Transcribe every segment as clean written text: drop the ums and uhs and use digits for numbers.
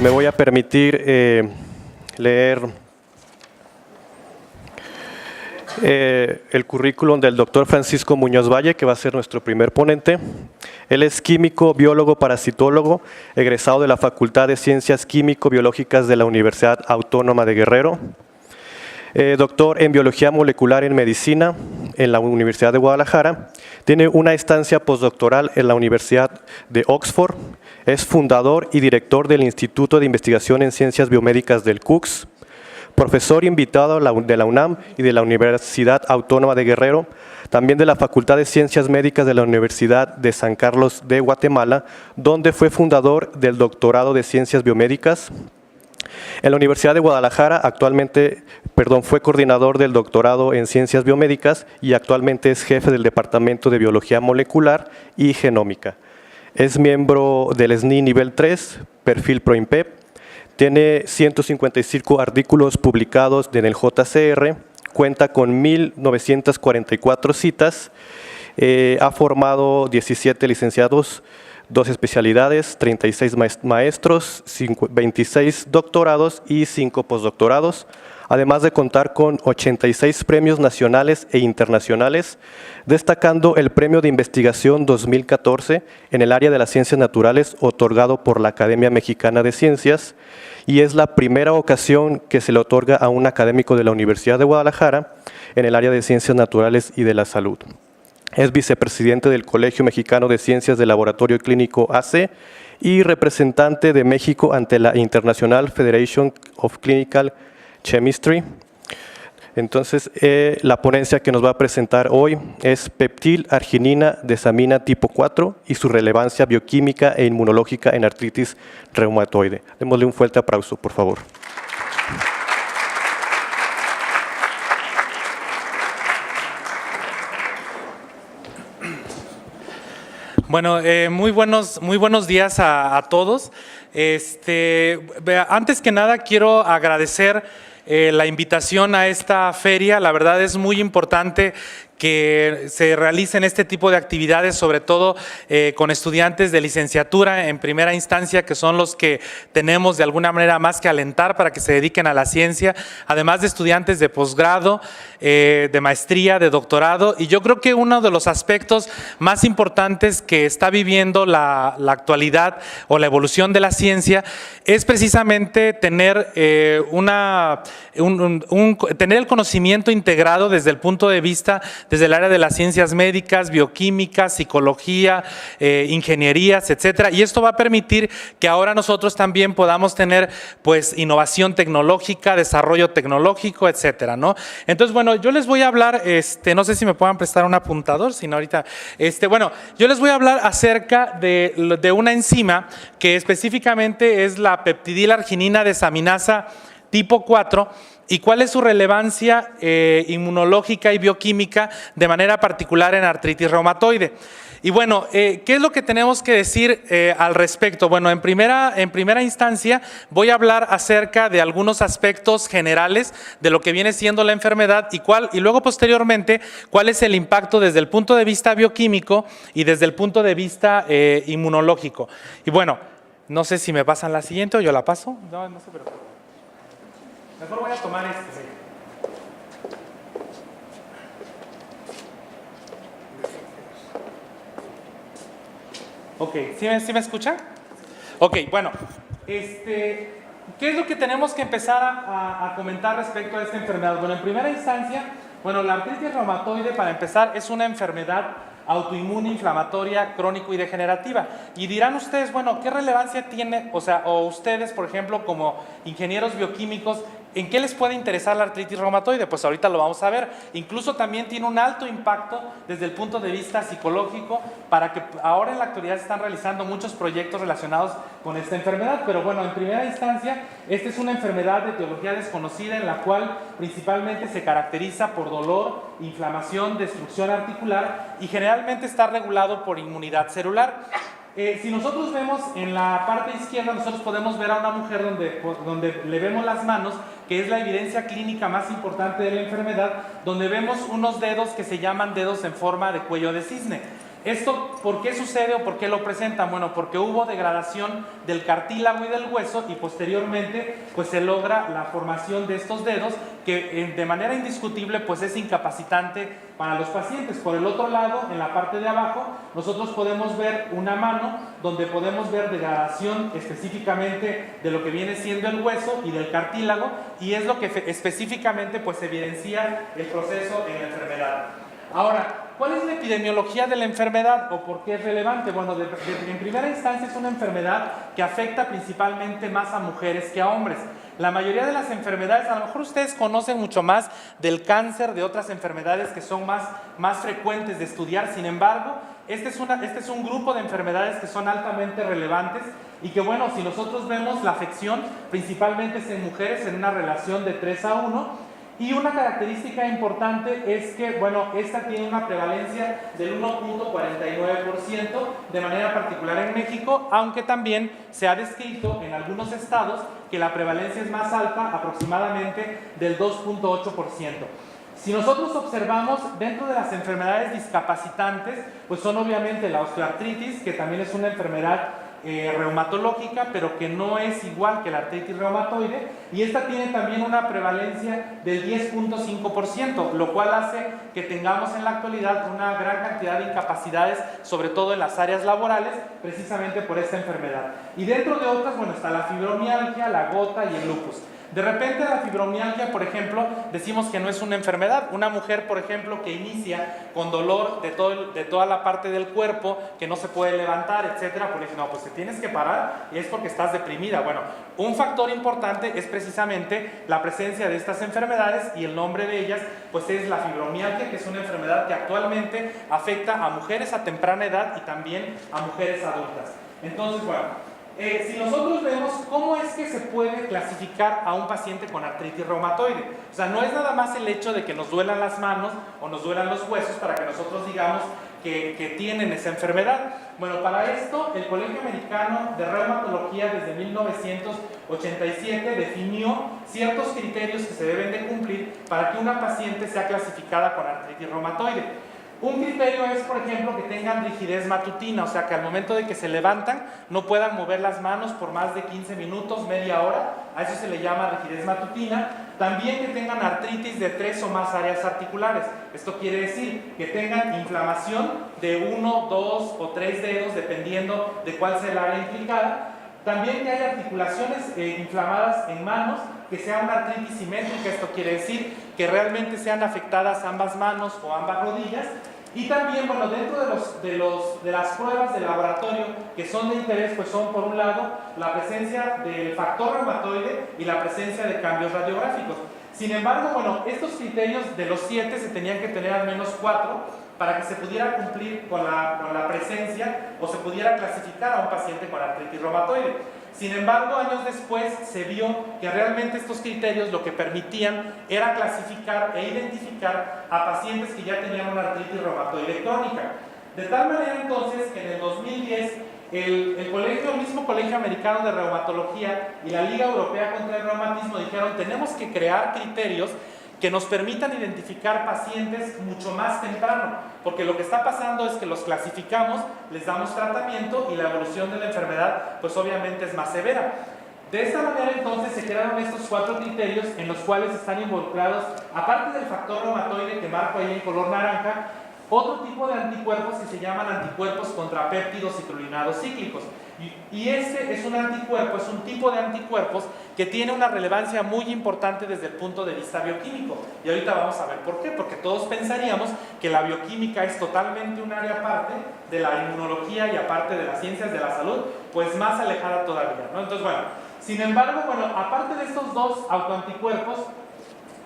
Me voy a permitir leer el currículum del doctor Francisco Muñoz Valle, que va a ser nuestro primer ponente. Él es químico, biólogo, parasitólogo, egresado de la Facultad de Ciencias Químico-Biológicas de la Universidad Autónoma de Guerrero. Doctor en Biología Molecular en Medicina en la Universidad de Guadalajara. Tiene una estancia postdoctoral en la Universidad de Oxford. Es fundador y director del Instituto de Investigación en Ciencias Biomédicas del CUCS. Profesor invitado de la UNAM y de la Universidad Autónoma de Guerrero. También de la Facultad de Ciencias Médicas de la Universidad de San Carlos de Guatemala, donde fue fundador del doctorado de Ciencias Biomédicas. En la Universidad de Guadalajara fue coordinador del doctorado en Ciencias Biomédicas y actualmente es jefe del Departamento de Biología Molecular y Genómica. Es miembro del SNI nivel 3, perfil ProInPep. Tiene 155 artículos publicados en el JCR, cuenta con 1.944 citas, ha formado 17 licenciados, 2 especialidades, 36 maestros, 26 doctorados y 5 postdoctorados, además de contar con 86 premios nacionales e internacionales, destacando el Premio de Investigación 2014 en el área de las ciencias naturales otorgado por la Academia Mexicana de Ciencias, y es la primera ocasión que se le otorga a un académico de la Universidad de Guadalajara en el área de ciencias naturales y de la salud. Es vicepresidente del Colegio Mexicano de Ciencias del Laboratorio Clínico AC y representante de México ante la International Federation of Clinical Chemistry. Entonces, la ponencia que nos va a presentar hoy es peptilarginina desamina tipo 4 y su relevancia bioquímica e inmunológica en artritis reumatoide. Démosle un fuerte aplauso, por favor. Bueno, muy buenos días a todos. Antes que nada quiero agradecer la invitación a esta feria. La verdad es muy importante que se realicen este tipo de actividades, sobre todo con estudiantes de licenciatura en primera instancia, que son los que tenemos de alguna manera más que alentar para que se dediquen a la ciencia, además de estudiantes de posgrado, de maestría, de doctorado. Y yo creo que uno de los aspectos más importantes que está viviendo la actualidad o la evolución de la ciencia es precisamente tener, tener el conocimiento integrado desde el punto de vista desde el área de las ciencias médicas, bioquímica, psicología, ingenierías, etcétera. Y esto va a permitir que ahora nosotros también podamos tener pues innovación tecnológica, desarrollo tecnológico, etcétera, ¿no? Entonces, bueno, yo les voy a hablar, no sé si me puedan prestar un apuntador, si no ahorita, bueno, yo les voy a hablar acerca de una enzima que específicamente es la peptidilarginina desaminasa tipo 4, y cuál es su relevancia inmunológica y bioquímica de manera particular en artritis reumatoide. Y bueno, ¿qué es lo que tenemos que decir al respecto? Bueno, en primera instancia voy a hablar acerca de algunos aspectos generales de lo que viene siendo la enfermedad y luego posteriormente cuál es el impacto desde el punto de vista bioquímico y desde el punto de vista inmunológico. Y bueno, no sé si me pasan la siguiente o yo la paso. No sé, pero mejor voy a tomar este. Ok, ¿sí me escuchan? Ok, bueno, ¿qué es lo que tenemos que empezar a comentar respecto a esta enfermedad? Bueno, en primera instancia, bueno, la artritis reumatoide, para empezar, es una enfermedad autoinmune, inflamatoria, crónico y degenerativa. Y dirán ustedes, bueno, ¿qué relevancia tiene? O ustedes, por ejemplo, como ingenieros bioquímicos, ¿en qué les puede interesar la artritis reumatoide? Pues ahorita lo vamos a ver. Incluso también tiene un alto impacto desde el punto de vista psicológico, para que ahora en la actualidad se están realizando muchos proyectos relacionados con esta enfermedad. Pero bueno, en primera instancia, esta es una enfermedad de etiología desconocida en la cual principalmente se caracteriza por dolor, inflamación, destrucción articular y generalmente está regulado por inmunidad celular. Si nosotros vemos en la parte izquierda, nosotros podemos ver a una mujer donde le vemos las manos, que es la evidencia clínica más importante de la enfermedad, donde vemos unos dedos que se llaman dedos en forma de cuello de cisne. ¿Esto por qué sucede o por qué lo presentan? Bueno, porque hubo degradación del cartílago y del hueso y posteriormente pues se logra la formación de estos dedos que de manera indiscutible pues es incapacitante para los pacientes. Por el otro lado, en la parte de abajo, nosotros podemos ver una mano donde podemos ver degradación específicamente de lo que viene siendo el hueso y del cartílago, y es lo que específicamente pues evidencia el proceso en la enfermedad. Ahora, ¿cuál es la epidemiología de la enfermedad o por qué es relevante? Bueno, en primera instancia es una enfermedad que afecta principalmente más a mujeres que a hombres. La mayoría de las enfermedades, a lo mejor ustedes conocen mucho más del cáncer, de otras enfermedades que son más frecuentes de estudiar. Sin embargo, este es un grupo de enfermedades que son altamente relevantes y que, bueno, si nosotros vemos la afección, principalmente es en mujeres en una relación de 3:1. Y una característica importante es que, bueno, esta tiene una prevalencia del 1.49% de manera particular en México, aunque también se ha descrito en algunos estados que la prevalencia es más alta, aproximadamente del 2.8%. Si nosotros observamos dentro de las enfermedades discapacitantes, pues son obviamente la osteoartritis, que también es una enfermedad reumatológica, pero que no es igual que la artritis reumatoide, y esta tiene también una prevalencia del 10.5%, lo cual hace que tengamos en la actualidad una gran cantidad de incapacidades, sobre todo en las áreas laborales, precisamente por esta enfermedad. Y dentro de otras, bueno, está la fibromialgia, la gota y el lupus. De repente la fibromialgia, por ejemplo, decimos que no es una enfermedad. Una mujer, por ejemplo, que inicia con dolor de toda la parte del cuerpo, que no se puede levantar, etcétera, pues dice, no, pues te tienes que parar y es porque estás deprimida. Bueno, un factor importante es precisamente la presencia de estas enfermedades, y el nombre de ellas pues es la fibromialgia, que es una enfermedad que actualmente afecta a mujeres a temprana edad y también a mujeres adultas. Entonces, bueno, si nosotros vemos cómo es que se puede clasificar a un paciente con artritis reumatoide, o sea, no es nada más el hecho de que nos duelan las manos o nos duelan los huesos para que nosotros digamos que tienen esa enfermedad. Bueno, para esto el Colegio Americano de Reumatología desde 1987 definió ciertos criterios que se deben de cumplir para que una paciente sea clasificada con artritis reumatoide. Un criterio es, por ejemplo, que tengan rigidez matutina, o sea, que al momento de que se levantan no puedan mover las manos por más de 15 minutos, media hora, a eso se le llama rigidez matutina. También que tengan artritis de 3 o más áreas articulares. Esto quiere decir que tengan inflamación de 1, 2 o 3 dedos, dependiendo de cuál sea el área implicada. También que haya articulaciones inflamadas en manos, que sea una artritis simétrica, esto quiere decir que realmente sean afectadas ambas manos o ambas rodillas. Y también, bueno, dentro de las pruebas de laboratorio que son de interés, pues son por un lado la presencia del factor reumatoide y la presencia de cambios radiográficos. Sin embargo, bueno, estos criterios de los 7 se tenían que tener al menos 4 para que se pudiera cumplir con la presencia o se pudiera clasificar a un paciente con artritis reumatoide. Sin embargo, años después se vio que realmente estos criterios lo que permitían era clasificar e identificar a pacientes que ya tenían una artritis reumatoide crónica. De tal manera entonces que en el 2010 el mismo Colegio Americano de Reumatología y la Liga Europea contra el Reumatismo dijeron: tenemos que crear criterios que nos permitan identificar pacientes mucho más temprano, porque lo que está pasando es que los clasificamos, les damos tratamiento y la evolución de la enfermedad pues obviamente es más severa. De esta manera entonces se crearon estos 4 criterios en los cuales están involucrados, aparte del factor reumatoide que marco ahí en color naranja, otro tipo de anticuerpos que se llaman anticuerpos contra péptidos citrulinados cíclicos. Y este es un anticuerpo, es un tipo de anticuerpos que tiene una relevancia muy importante desde el punto de vista bioquímico. Y ahorita vamos a ver por qué, porque todos pensaríamos que la bioquímica es totalmente un área aparte de la inmunología y aparte de las ciencias de la salud, pues más alejada todavía, ¿no? Entonces, bueno, sin embargo, bueno, aparte de estos 2 autoanticuerpos,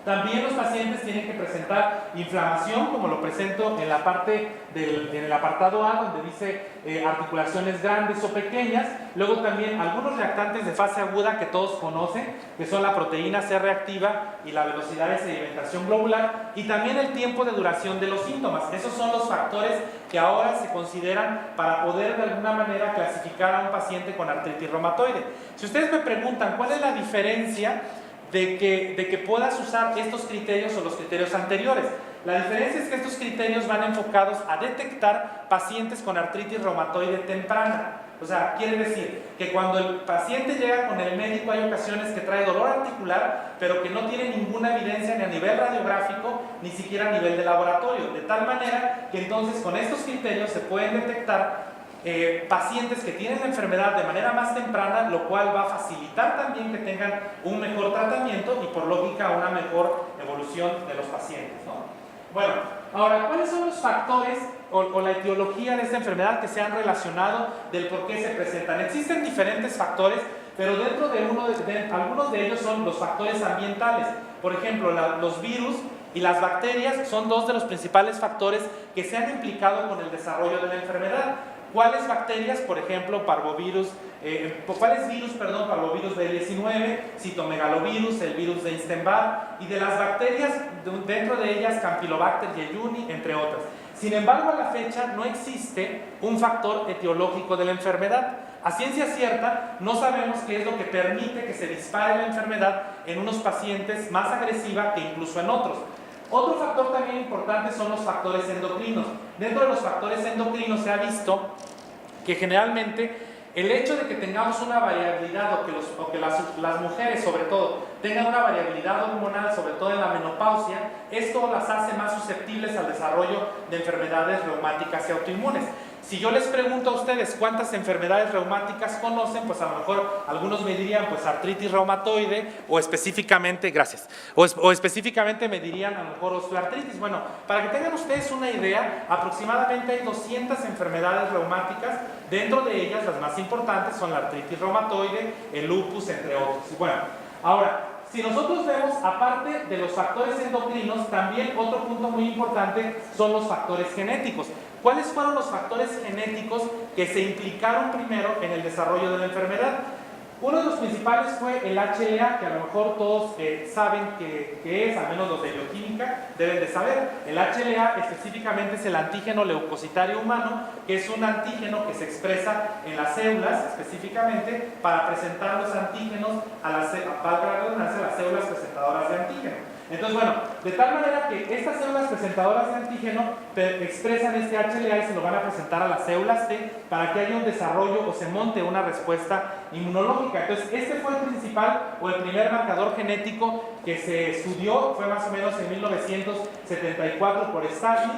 También los pacientes tienen que presentar inflamación, como lo presento en la parte en el apartado A, donde dice articulaciones grandes o pequeñas. Luego también algunos reactantes de fase aguda que todos conocen, que son la proteína C reactiva y la velocidad de sedimentación globular, y también el tiempo de duración de los síntomas. Esos son los factores que ahora se consideran para poder de alguna manera clasificar a un paciente con artritis reumatoide. Si ustedes me preguntan cuál es la diferencia de que puedas usar estos criterios o los criterios anteriores, la diferencia es que estos criterios van enfocados a detectar pacientes con artritis reumatoide temprana. O sea, quiere decir que cuando el paciente llega con el médico hay ocasiones que trae dolor articular, pero que no tiene ninguna evidencia ni a nivel radiográfico, ni siquiera a nivel de laboratorio. De tal manera que entonces con estos criterios se pueden detectar pacientes que tienen la enfermedad de manera más temprana, lo cual va a facilitar también que tengan un mejor tratamiento y por lógica una mejor evolución de los pacientes, ¿no? Bueno, ahora, ¿cuáles son los factores o la etiología de esta enfermedad que se han relacionado del por qué se presentan? Existen diferentes factores, pero dentro de algunos de ellos son los factores ambientales. Por ejemplo, los virus y las bacterias son dos de los principales factores que se han implicado con el desarrollo de la enfermedad. ¿Cuáles bacterias? Por ejemplo, parvovirus B19, citomegalovirus, el virus de Epstein-Barr, y de las bacterias, dentro de ellas Campylobacter jejuni, entre otras. Sin embargo, a la fecha no existe un factor etiológico de la enfermedad. A ciencia cierta, no sabemos qué es lo que permite que se dispare la enfermedad en unos pacientes más agresiva que incluso en otros. Otro factor también importante son los factores endocrinos. Dentro de los factores endocrinos se ha visto que generalmente el hecho de que tengamos una variabilidad o que las mujeres sobre todo tengan una variabilidad hormonal, sobre todo en la menopausia, esto las hace más susceptibles al desarrollo de enfermedades reumáticas y autoinmunes. Si yo les pregunto a ustedes cuántas enfermedades reumáticas conocen, pues a lo mejor algunos me dirían pues artritis reumatoide o específicamente, gracias, o específicamente me dirían a lo mejor osteoartritis. Bueno, para que tengan ustedes una idea, aproximadamente hay 200 enfermedades reumáticas. Dentro de ellas, las más importantes son la artritis reumatoide, el lupus, entre otros. Y bueno, ahora, si nosotros vemos, aparte de los factores endocrinos, también otro punto muy importante son los factores genéticos. ¿Cuáles fueron los factores genéticos que se implicaron primero en el desarrollo de la enfermedad? Uno de los principales fue el HLA, que a lo mejor todos saben qué es, al menos los de bioquímica deben de saber. El HLA específicamente es el antígeno leucocitario humano, que es un antígeno que se expresa en las células específicamente para presentar los antígenos a las células presentadoras de antígeno. Entonces, bueno, de tal manera que estas células presentadoras de antígeno expresan este HLA y se lo van a presentar a las células T para que haya un desarrollo o se monte una respuesta inmunológica. Entonces, este fue el principal o el primer marcador genético que se estudió, fue más o menos en 1974 por Stalin,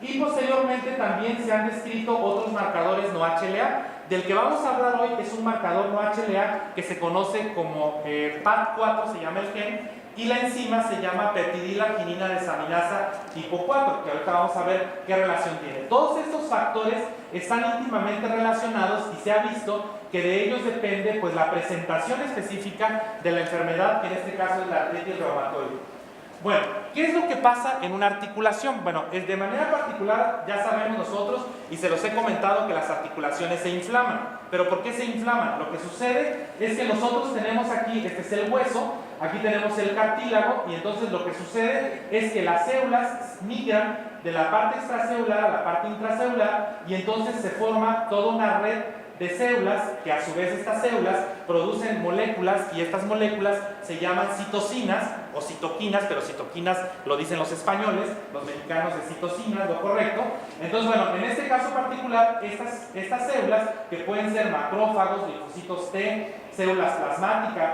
y posteriormente también se han descrito otros marcadores no HLA. Del que vamos a hablar hoy es un marcador no HLA que se conoce como PAD4, se llama el gen, y la enzima se llama peptidilarginina desaminasa tipo 4, que ahorita vamos a ver qué relación tiene. Todos estos factores están íntimamente relacionados y se ha visto que de ellos depende pues, la presentación específica de la enfermedad, que en este caso es la artritis reumatoide. Bueno, ¿qué es lo que pasa en una articulación? Bueno, de manera particular ya sabemos nosotros y se los he comentado que las articulaciones se inflaman. ¿Pero por qué se inflaman? Lo que sucede es que nosotros tenemos aquí, este es el hueso, aquí tenemos el cartílago y entonces lo que sucede es que las células migran de la parte extracelular a la parte intracelular y entonces se forma toda una red de células, que a su vez estas células producen moléculas y estas moléculas se llaman citocinas o citoquinas, pero citoquinas lo dicen los españoles, los mexicanos de citocinas, lo correcto. Entonces, bueno, en este caso particular, estas células que pueden ser macrófagos, linfocitos T, células plasmáticas,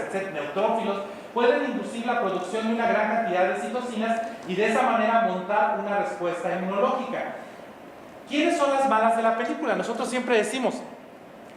etc., neutrófilos, pueden inducir la producción de una gran cantidad de citocinas y de esa manera montar una respuesta inmunológica. ¿Quiénes son las malas de la película? Nosotros siempre decimos,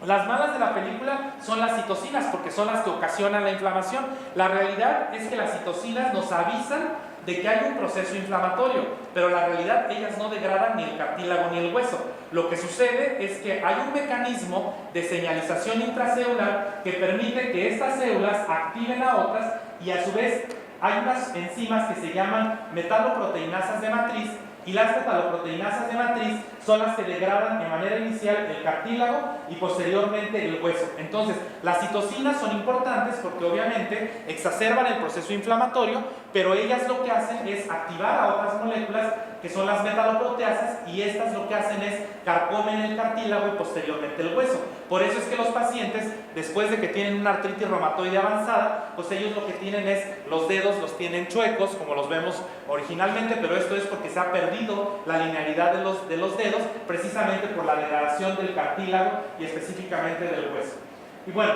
las malas de la película son las citocinas porque son las que ocasionan la inflamación. La realidad es que las citocinas nos avisan de que hay un proceso inflamatorio, pero la realidad ellas no degradan ni el cartílago ni el hueso. Lo que sucede es que hay un mecanismo de señalización intracelular que permite que estas células activen a otras y a su vez hay unas enzimas que se llaman metaloproteinasas de matriz, y las metaloproteinasas de matriz son las que degradan de manera inicial el cartílago y posteriormente el hueso. Entonces, las citocinas son importantes porque obviamente exacerban el proceso inflamatorio, pero ellas lo que hacen es activar a otras moléculas que son las metaloproteasas, y estas lo que hacen es carcomen el cartílago y posteriormente el hueso. Por eso es que los pacientes, después de que tienen una artritis reumatoide avanzada, pues ellos lo que tienen es, los dedos los tienen chuecos, como los vemos originalmente, pero esto es porque se ha perdido la linearidad de los dedos, precisamente por la degradación del cartílago y específicamente del hueso. Y bueno,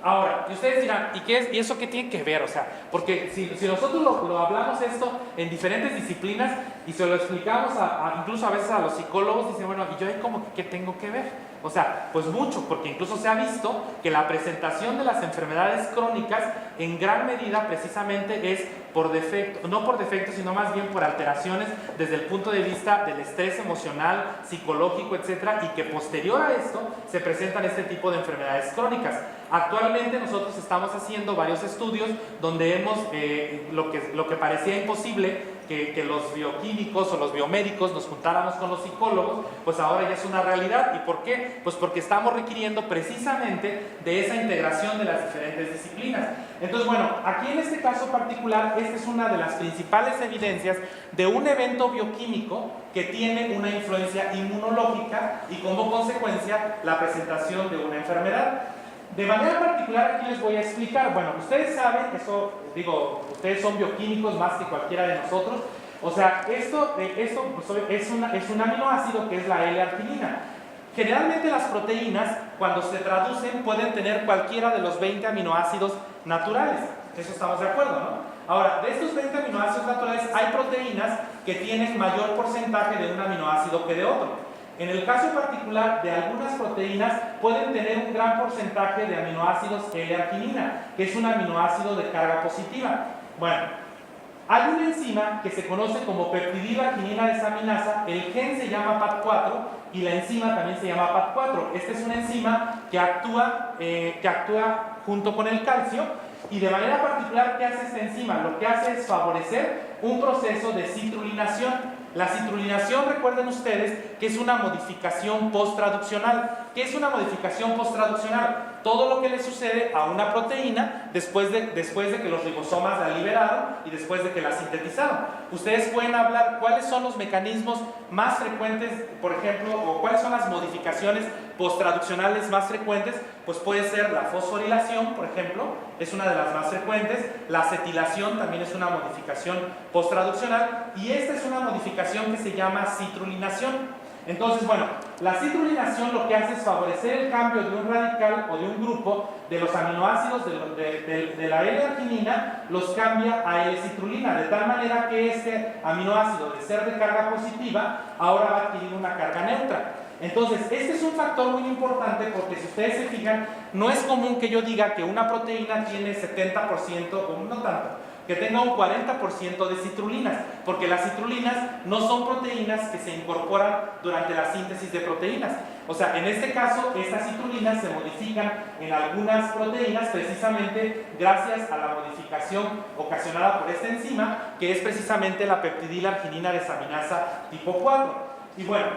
ahora, y ustedes dirán, ¿y qué es? ¿Y eso qué tiene que ver? O sea, porque si nosotros lo hablamos esto en diferentes disciplinas y se lo explicamos incluso a veces a los psicólogos, dicen, bueno, ¿y yo ahí como que qué tengo que ver? O sea, pues mucho, porque incluso se ha visto que la presentación de las enfermedades crónicas en gran medida precisamente es por defecto, no por defecto, sino más bien por alteraciones desde el punto de vista del estrés emocional, psicológico, etcétera, y que posterior a esto se presentan este tipo de enfermedades crónicas. Actualmente nosotros estamos haciendo varios estudios donde hemos, lo que parecía imposible, que los bioquímicos o los biomédicos nos juntáramos con los psicólogos, pues ahora ya es una realidad. ¿Y por qué? Pues porque estamos requiriendo precisamente de esa integración de las diferentes disciplinas. Entonces, bueno, aquí en este caso particular, esta es una de las principales evidencias de un evento bioquímico que tiene una influencia inmunológica y como consecuencia la presentación de una enfermedad. De manera particular aquí les voy a explicar, bueno, ustedes saben, eso, digo, ustedes son bioquímicos más que cualquiera de nosotros, o sea, esto pues, es un aminoácido que es la L-arginina. Generalmente las proteínas, cuando se traducen, pueden tener cualquiera de los 20 aminoácidos naturales, eso estamos de acuerdo, ¿no? Ahora, de estos 20 aminoácidos naturales, hay proteínas que tienen mayor porcentaje de un aminoácido que de otro. En el caso particular de algunas proteínas pueden tener un gran porcentaje de aminoácidos L-arginina, que es un aminoácido de carga positiva. Bueno, hay una enzima que se conoce como peptidilarginina desaminasa, el gen se llama PAD4 y la enzima también se llama PAD4. Esta es una enzima que actúa junto con el calcio, y de manera particular, ¿qué hace esta enzima? Lo que hace es favorecer un proceso de citrulinación. La citrulinación, recuerden ustedes, que es una modificación post-traduccional. ¿Qué es una modificación post-traduccional? Todo lo que le sucede a una proteína después de que los ribosomas la liberaron y después de que la sintetizaron. Ustedes pueden hablar cuáles son los mecanismos más frecuentes, por ejemplo, o cuáles son las modificaciones post-traduccionales más frecuentes. Pues puede ser la fosforilación, por ejemplo, es una de las más frecuentes. La acetilación también es una modificación post-traduccional, y esta es una modificación que se llama citrulinación. Entonces, bueno, la citrulinación lo que hace es favorecer el cambio de un radical o de un grupo de los aminoácidos de la L-arginina, los cambia a L-citrulina, de tal manera que este aminoácido, de ser de carga positiva, ahora va a adquirir una carga neutra. Entonces, este es un factor muy importante porque si ustedes se fijan, no es común que yo diga que una proteína tiene 70% o no tanto, que tenga un 40% de citrulinas, porque las citrulinas no son proteínas que se incorporan durante la síntesis de proteínas. O sea, en este caso, estas citrulinas se modifican en algunas proteínas precisamente gracias a la modificación ocasionada por esta enzima, que es precisamente la peptidilarginina desaminasa tipo 4. Y bueno,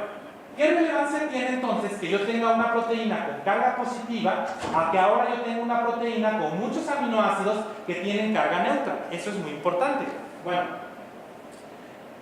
¿qué relevancia tiene entonces que yo tenga una proteína con carga positiva a que ahora yo tenga una proteína con muchos aminoácidos que tienen carga neutra? Eso es muy importante. Bueno,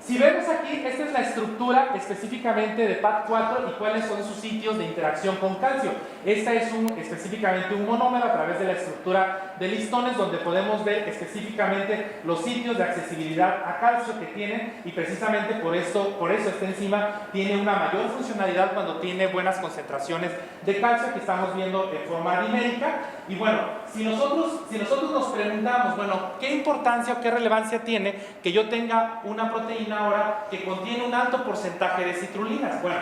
si vemos aquí, esta es la estructura específicamente de PAD4 y cuáles son sus sitios de interacción con calcio. Esta es específicamente un monómero a través de la estructura de listones, donde podemos ver específicamente los sitios de accesibilidad a calcio que tienen, y precisamente por eso esta enzima tiene una mayor funcionalidad cuando tiene buenas concentraciones de calcio, que estamos viendo en forma arimérica. Y bueno, si nosotros nos preguntamos, bueno, ¿qué importancia o qué relevancia tiene que yo tenga una proteína ahora que contiene un alto porcentaje de citrulinas? Bueno,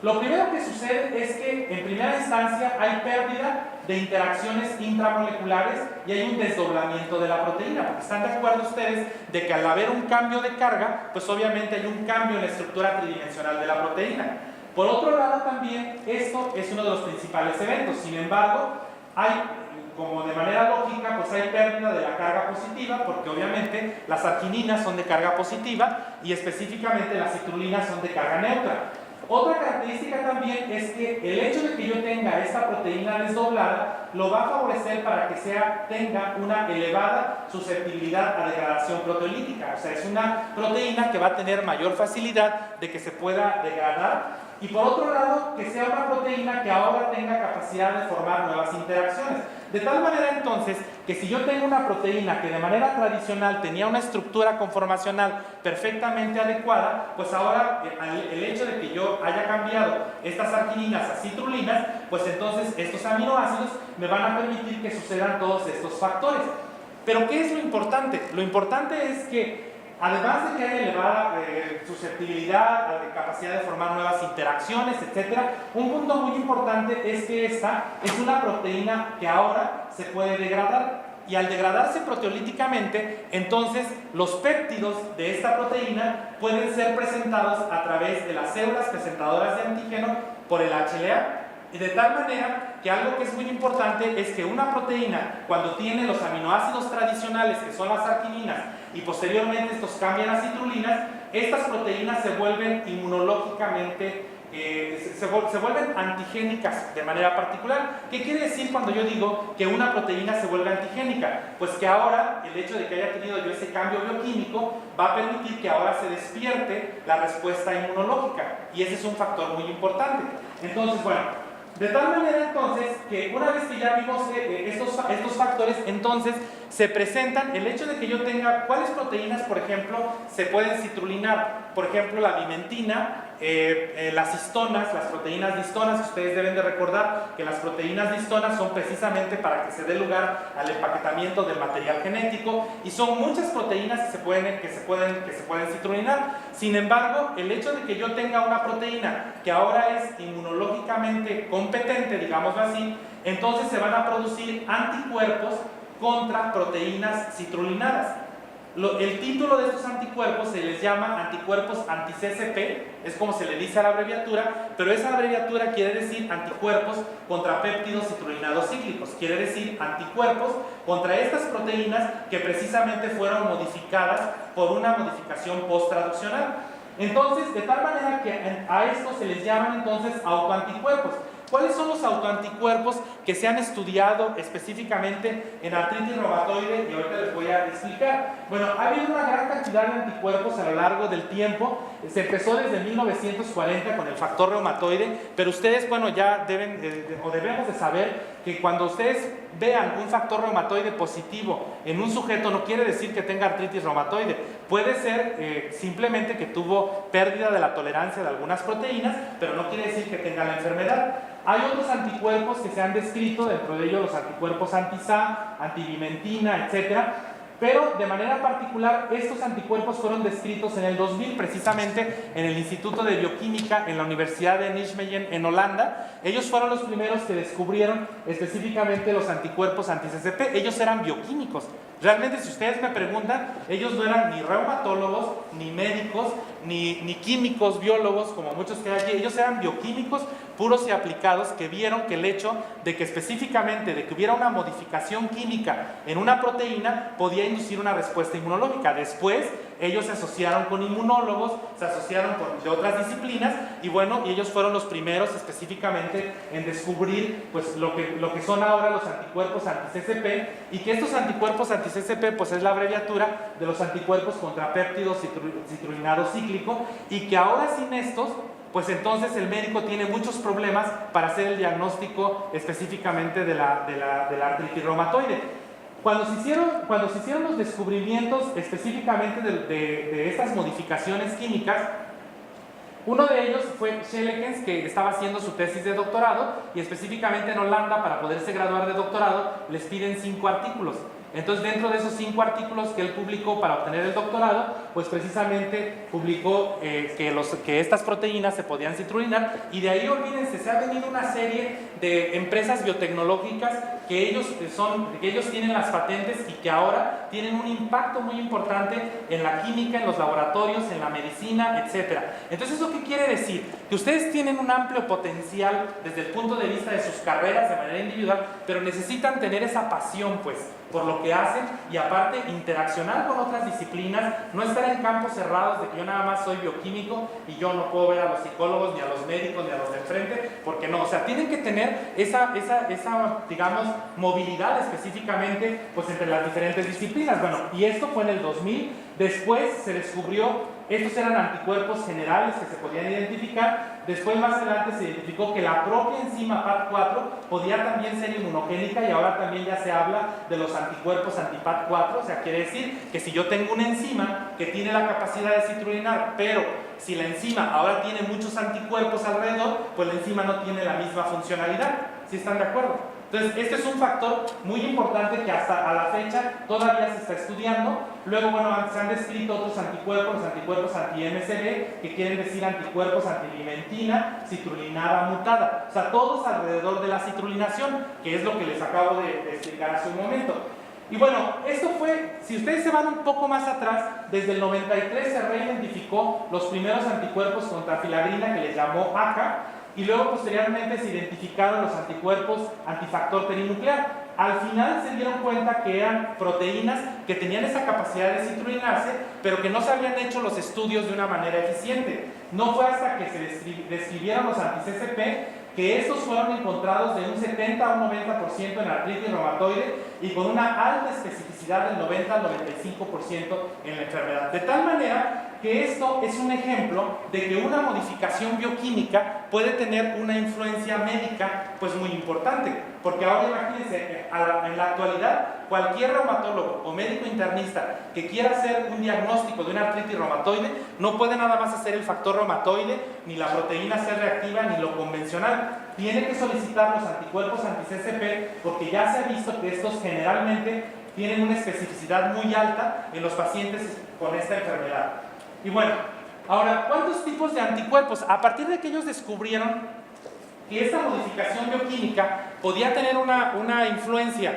lo primero que sucede es que en primera instancia hay pérdida de interacciones intramoleculares y hay un desdoblamiento de la proteína, porque están de acuerdo ustedes de que al haber un cambio de carga, pues obviamente hay un cambio en la estructura tridimensional de la proteína. Por otro lado también, esto es uno de los principales eventos. Sin embargo, hay, como de manera lógica, pues hay pérdida de la carga positiva, porque obviamente las argininas son de carga positiva y específicamente las citrulinas son de carga neutra. Otra característica también es que el hecho de que yo tenga esta proteína desdoblada lo va a favorecer para que tenga una elevada susceptibilidad a degradación proteolítica. O sea, es una proteína que va a tener mayor facilidad de que se pueda degradar. Y por otro lado, que sea una proteína que ahora tenga capacidad de formar nuevas interacciones. De tal manera entonces que si yo tengo una proteína que de manera tradicional tenía una estructura conformacional perfectamente adecuada, pues ahora el hecho de que yo haya cambiado estas argininas a citrulinas, pues entonces estos aminoácidos me van a permitir que sucedan todos estos factores. Pero ¿qué es lo importante? Lo importante es que además de que hay elevada susceptibilidad, capacidad de formar nuevas interacciones, etc., un punto muy importante es que esta es una proteína que ahora se puede degradar. Y al degradarse proteolíticamente, entonces los péptidos de esta proteína pueden ser presentados a través de las células presentadoras de antígeno por el HLA. Y de tal manera que algo que es muy importante es que una proteína, cuando tiene los aminoácidos tradicionales, que son las argininas, y posteriormente estos cambian a citrulinas, estas proteínas se vuelven inmunológicamente, se vuelven antigénicas de manera particular. ¿Qué quiere decir cuando yo digo que una proteína se vuelve antigénica? Pues que ahora el hecho de que haya tenido yo ese cambio bioquímico va a permitir que ahora se despierte la respuesta inmunológica, y ese es un factor muy importante. Entonces, bueno, de tal manera entonces que una vez que ya vimos estos factores, entonces se presentan el hecho de que yo tenga cuáles proteínas, por ejemplo, se pueden citrulinar. Por ejemplo, la bimentina, las histonas, las proteínas de histonas. Ustedes deben de recordar que las proteínas de histonas son precisamente para que se dé lugar al empaquetamiento del material genético, y son muchas proteínas que se pueden citrulinar. Sin embargo, el hecho de que yo tenga una proteína que ahora es inmunológicamente competente, digámoslo así, entonces se van a producir anticuerpos contra proteínas citrulinadas. El título de estos anticuerpos se les llama anticuerpos anti-CCP, es como se le dice a la abreviatura, pero esa abreviatura quiere decir anticuerpos contra péptidos citrulinados cíclicos, quiere decir anticuerpos contra estas proteínas que precisamente fueron modificadas por una modificación post-traduccional. Entonces, de tal manera que a esto se les llaman entonces autoanticuerpos. ¿Cuáles son los autoanticuerpos que se han estudiado específicamente en artritis reumatoide? Y ahorita les voy a explicar. Bueno, ha habido una gran cantidad de anticuerpos a lo largo del tiempo. Se empezó desde 1940 con el factor reumatoide, pero ustedes, bueno, ya deben o debemos de saber que cuando ustedes vean un factor reumatoide positivo en un sujeto, no quiere decir que tenga artritis reumatoide. Puede ser simplemente que tuvo pérdida de la tolerancia de algunas proteínas, pero no quiere decir que tenga la enfermedad. Hay otros anticuerpos que se han descrito, dentro de ellos los anticuerpos anti-SA, antivimentina, etcétera. Pero de manera particular estos anticuerpos fueron descritos en el 2000 precisamente en el Instituto de Bioquímica en la Universidad de Nijmegen en Holanda. Ellos fueron los primeros que descubrieron específicamente los anticuerpos anti-CCP. Ellos eran bioquímicos. Realmente, si ustedes me preguntan, ellos no eran ni reumatólogos, ni médicos, ni químicos, biólogos, como muchos que hay aquí. Ellos eran bioquímicos puros y aplicados que vieron que el hecho de que específicamente de que hubiera una modificación química en una proteína podía inducir una respuesta inmunológica. Después ellos se asociaron con inmunólogos, se asociaron de otras disciplinas, y bueno, y ellos fueron los primeros específicamente en descubrir pues lo que son ahora los anticuerpos anti-CCP, y que estos anticuerpos anti-CCP pues es la abreviatura de los anticuerpos contra péptidos citrulinados cíclico, y que ahora sin estos pues entonces el médico tiene muchos problemas para hacer el diagnóstico específicamente de la artritis reumatoide. Cuando se hicieron los descubrimientos específicamente de estas modificaciones químicas, uno de ellos fue Schellekens, que estaba haciendo su tesis de doctorado, y específicamente en Holanda, para poderse graduar de doctorado, les piden 5 artículos. Entonces, dentro de esos 5 artículos que él publicó para obtener el doctorado, pues precisamente publicó que estas proteínas se podían citrulinar, y de ahí, olvídense, se ha venido una serie de empresas biotecnológicas que ellos tienen las patentes y que ahora tienen un impacto muy importante en la química, en los laboratorios, en la medicina, etc. Entonces, ¿eso qué quiere decir? Que ustedes tienen un amplio potencial desde el punto de vista de sus carreras de manera individual, pero necesitan tener esa pasión, pues, por lo que hacen y aparte interaccionar con otras disciplinas, no estar en campos cerrados de que yo nada más soy bioquímico y yo no puedo ver a los psicólogos, ni a los médicos, ni a los de enfrente, porque no, o sea, tienen que tener esa digamos, movilidad específicamente pues entre las diferentes disciplinas. Bueno, y esto fue en el 2000, después se descubrió, estos eran anticuerpos generales que se podían identificar, después más adelante se identificó que la propia enzima PAD4 podía también ser inmunogénica y ahora también ya se habla de los anticuerpos anti-PAD4, o sea, quiere decir que si yo tengo una enzima que tiene la capacidad de citrulinar, pero si la enzima ahora tiene muchos anticuerpos alrededor, pues la enzima no tiene la misma funcionalidad. ¿Sí están de acuerdo? Entonces, este es un factor muy importante que hasta a la fecha todavía se está estudiando. Luego, bueno, se han descrito otros anticuerpos, los anticuerpos anti-MSB, que quieren decir anticuerpos antilimentina, citrulinada mutada. O sea, todos alrededor de la citrulinación, que es lo que les acabo de explicar hace un momento. Y bueno, esto fue, si ustedes se van un poco más atrás, desde el 93 se reidentificó los primeros anticuerpos contra filagrina, que les llamó ACA, y luego posteriormente se identificaron los anticuerpos antifactor perinuclear. Al final se dieron cuenta que eran proteínas que tenían esa capacidad de citrulinarse, pero que no se habían hecho los estudios de una manera eficiente. No fue hasta que se describieron los anti-CCP que estos fueron encontrados de un 70 a un 90% en artritis reumatoide y con una alta especificidad del 90 al 95% en la enfermedad. De tal manera que esto es un ejemplo de que una modificación bioquímica puede tener una influencia médica pues muy importante, porque ahora imagínense, en la actualidad cualquier reumatólogo o médico internista que quiera hacer un diagnóstico de una artritis reumatoide no puede nada más hacer el factor reumatoide, ni la proteína C reactiva, ni lo convencional. Tiene que solicitar los anticuerpos anti-CCP porque ya se ha visto que estos generalmente tienen una especificidad muy alta en los pacientes con esta enfermedad. Y bueno, ahora, ¿cuántos tipos de anticuerpos? A partir de que ellos descubrieron que esta modificación bioquímica podía tener una influencia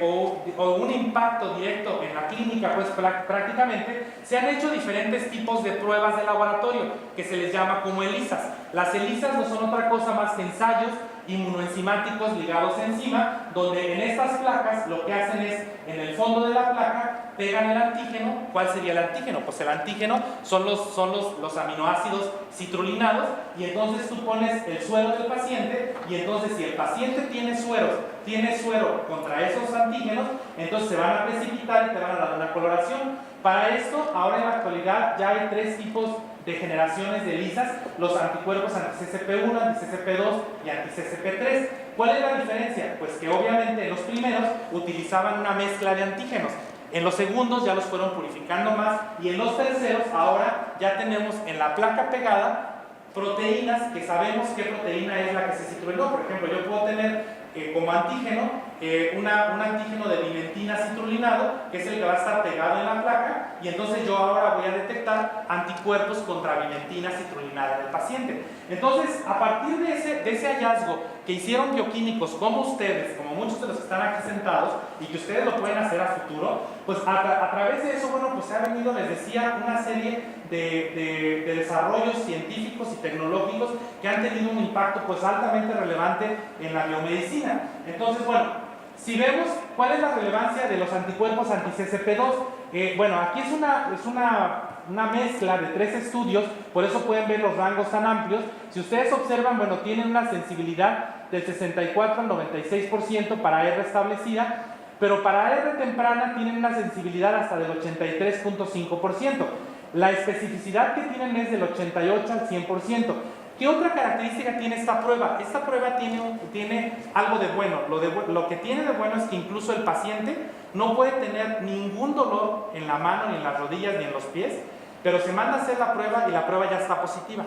o un impacto directo en la clínica, pues prácticamente se han hecho diferentes tipos de pruebas de laboratorio que se les llama como ELISAs. Las ELISAs no son otra cosa más que ensayos inmunoenzimáticos ligados a enzima, donde en estas placas lo que hacen es, en el fondo de la placa, pegan el antígeno. ¿Cuál sería el antígeno? Pues el antígeno son los aminoácidos citrulinados, y entonces tú pones el suero del paciente, y entonces si el paciente tiene suero contra esos antígenos, entonces se van a precipitar y te van a dar una coloración. Para esto, ahora en la actualidad ya hay 3 tipos de generaciones de ELISAs, los anticuerpos anti-CCP1, anti-CCP2 y anti-CCP3. ¿Cuál es la diferencia? Pues que obviamente los primeros utilizaban una mezcla de antígenos, en los segundos ya los fueron purificando más, y en los terceros ahora ya tenemos en la placa pegada proteínas que sabemos qué proteína es la que se citrulinó. Por ejemplo, yo puedo tener como antígeno un antígeno de vimentina citrulinado, que es el que va a estar pegado en la placa, y entonces yo ahora voy a detectar anticuerpos contra vimentina citrulinada del paciente. Entonces, a partir de ese hallazgo que hicieron bioquímicos como ustedes, como muchos de los que están aquí sentados, y que ustedes lo pueden hacer a futuro, pues a través de eso, bueno, pues se ha venido, les decía, una serie de desarrollos científicos y tecnológicos que han tenido un impacto pues altamente relevante en la biomedicina. Entonces, bueno, si vemos cuál es la relevancia de los anticuerpos anti-CCP2, bueno, aquí es una mezcla de 3 estudios, por eso pueden ver los rangos tan amplios. Si ustedes observan, bueno, tienen una sensibilidad del 64 al 96% para R establecida, pero para R temprana tienen una sensibilidad hasta del 83.5%. La especificidad que tienen es del 88 al 100%. ¿Qué otra característica tiene esta prueba? Esta prueba tiene algo de bueno. Lo que tiene de bueno es que incluso el paciente no puede tener ningún dolor en la mano, ni en las rodillas, ni en los pies, pero se manda a hacer la prueba y la prueba ya está positiva.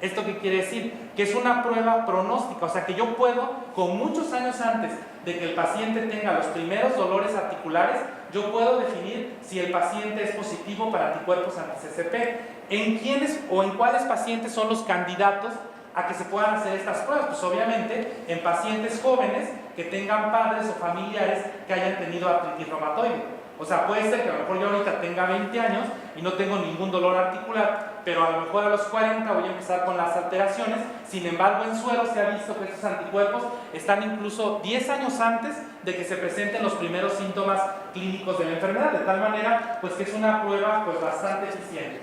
¿Esto qué quiere decir? Que es una prueba pronóstica, o sea que yo puedo, con muchos años antes de que el paciente tenga los primeros dolores articulares, yo puedo definir si el paciente es positivo para anticuerpos anti-CCP. ¿En quiénes o en cuáles pacientes son los candidatos a que se puedan hacer estas pruebas? Pues obviamente en pacientes jóvenes que tengan padres o familiares que hayan tenido artritis reumatoide. O sea, puede ser que a lo mejor yo ahorita tenga 20 años y no tengo ningún dolor articular, pero a lo mejor a los 40 voy a empezar con las alteraciones. Sin embargo, en suero se ha visto que estos anticuerpos están incluso 10 años antes de que se presenten los primeros síntomas clínicos de la enfermedad, de tal manera pues que es una prueba pues bastante eficiente.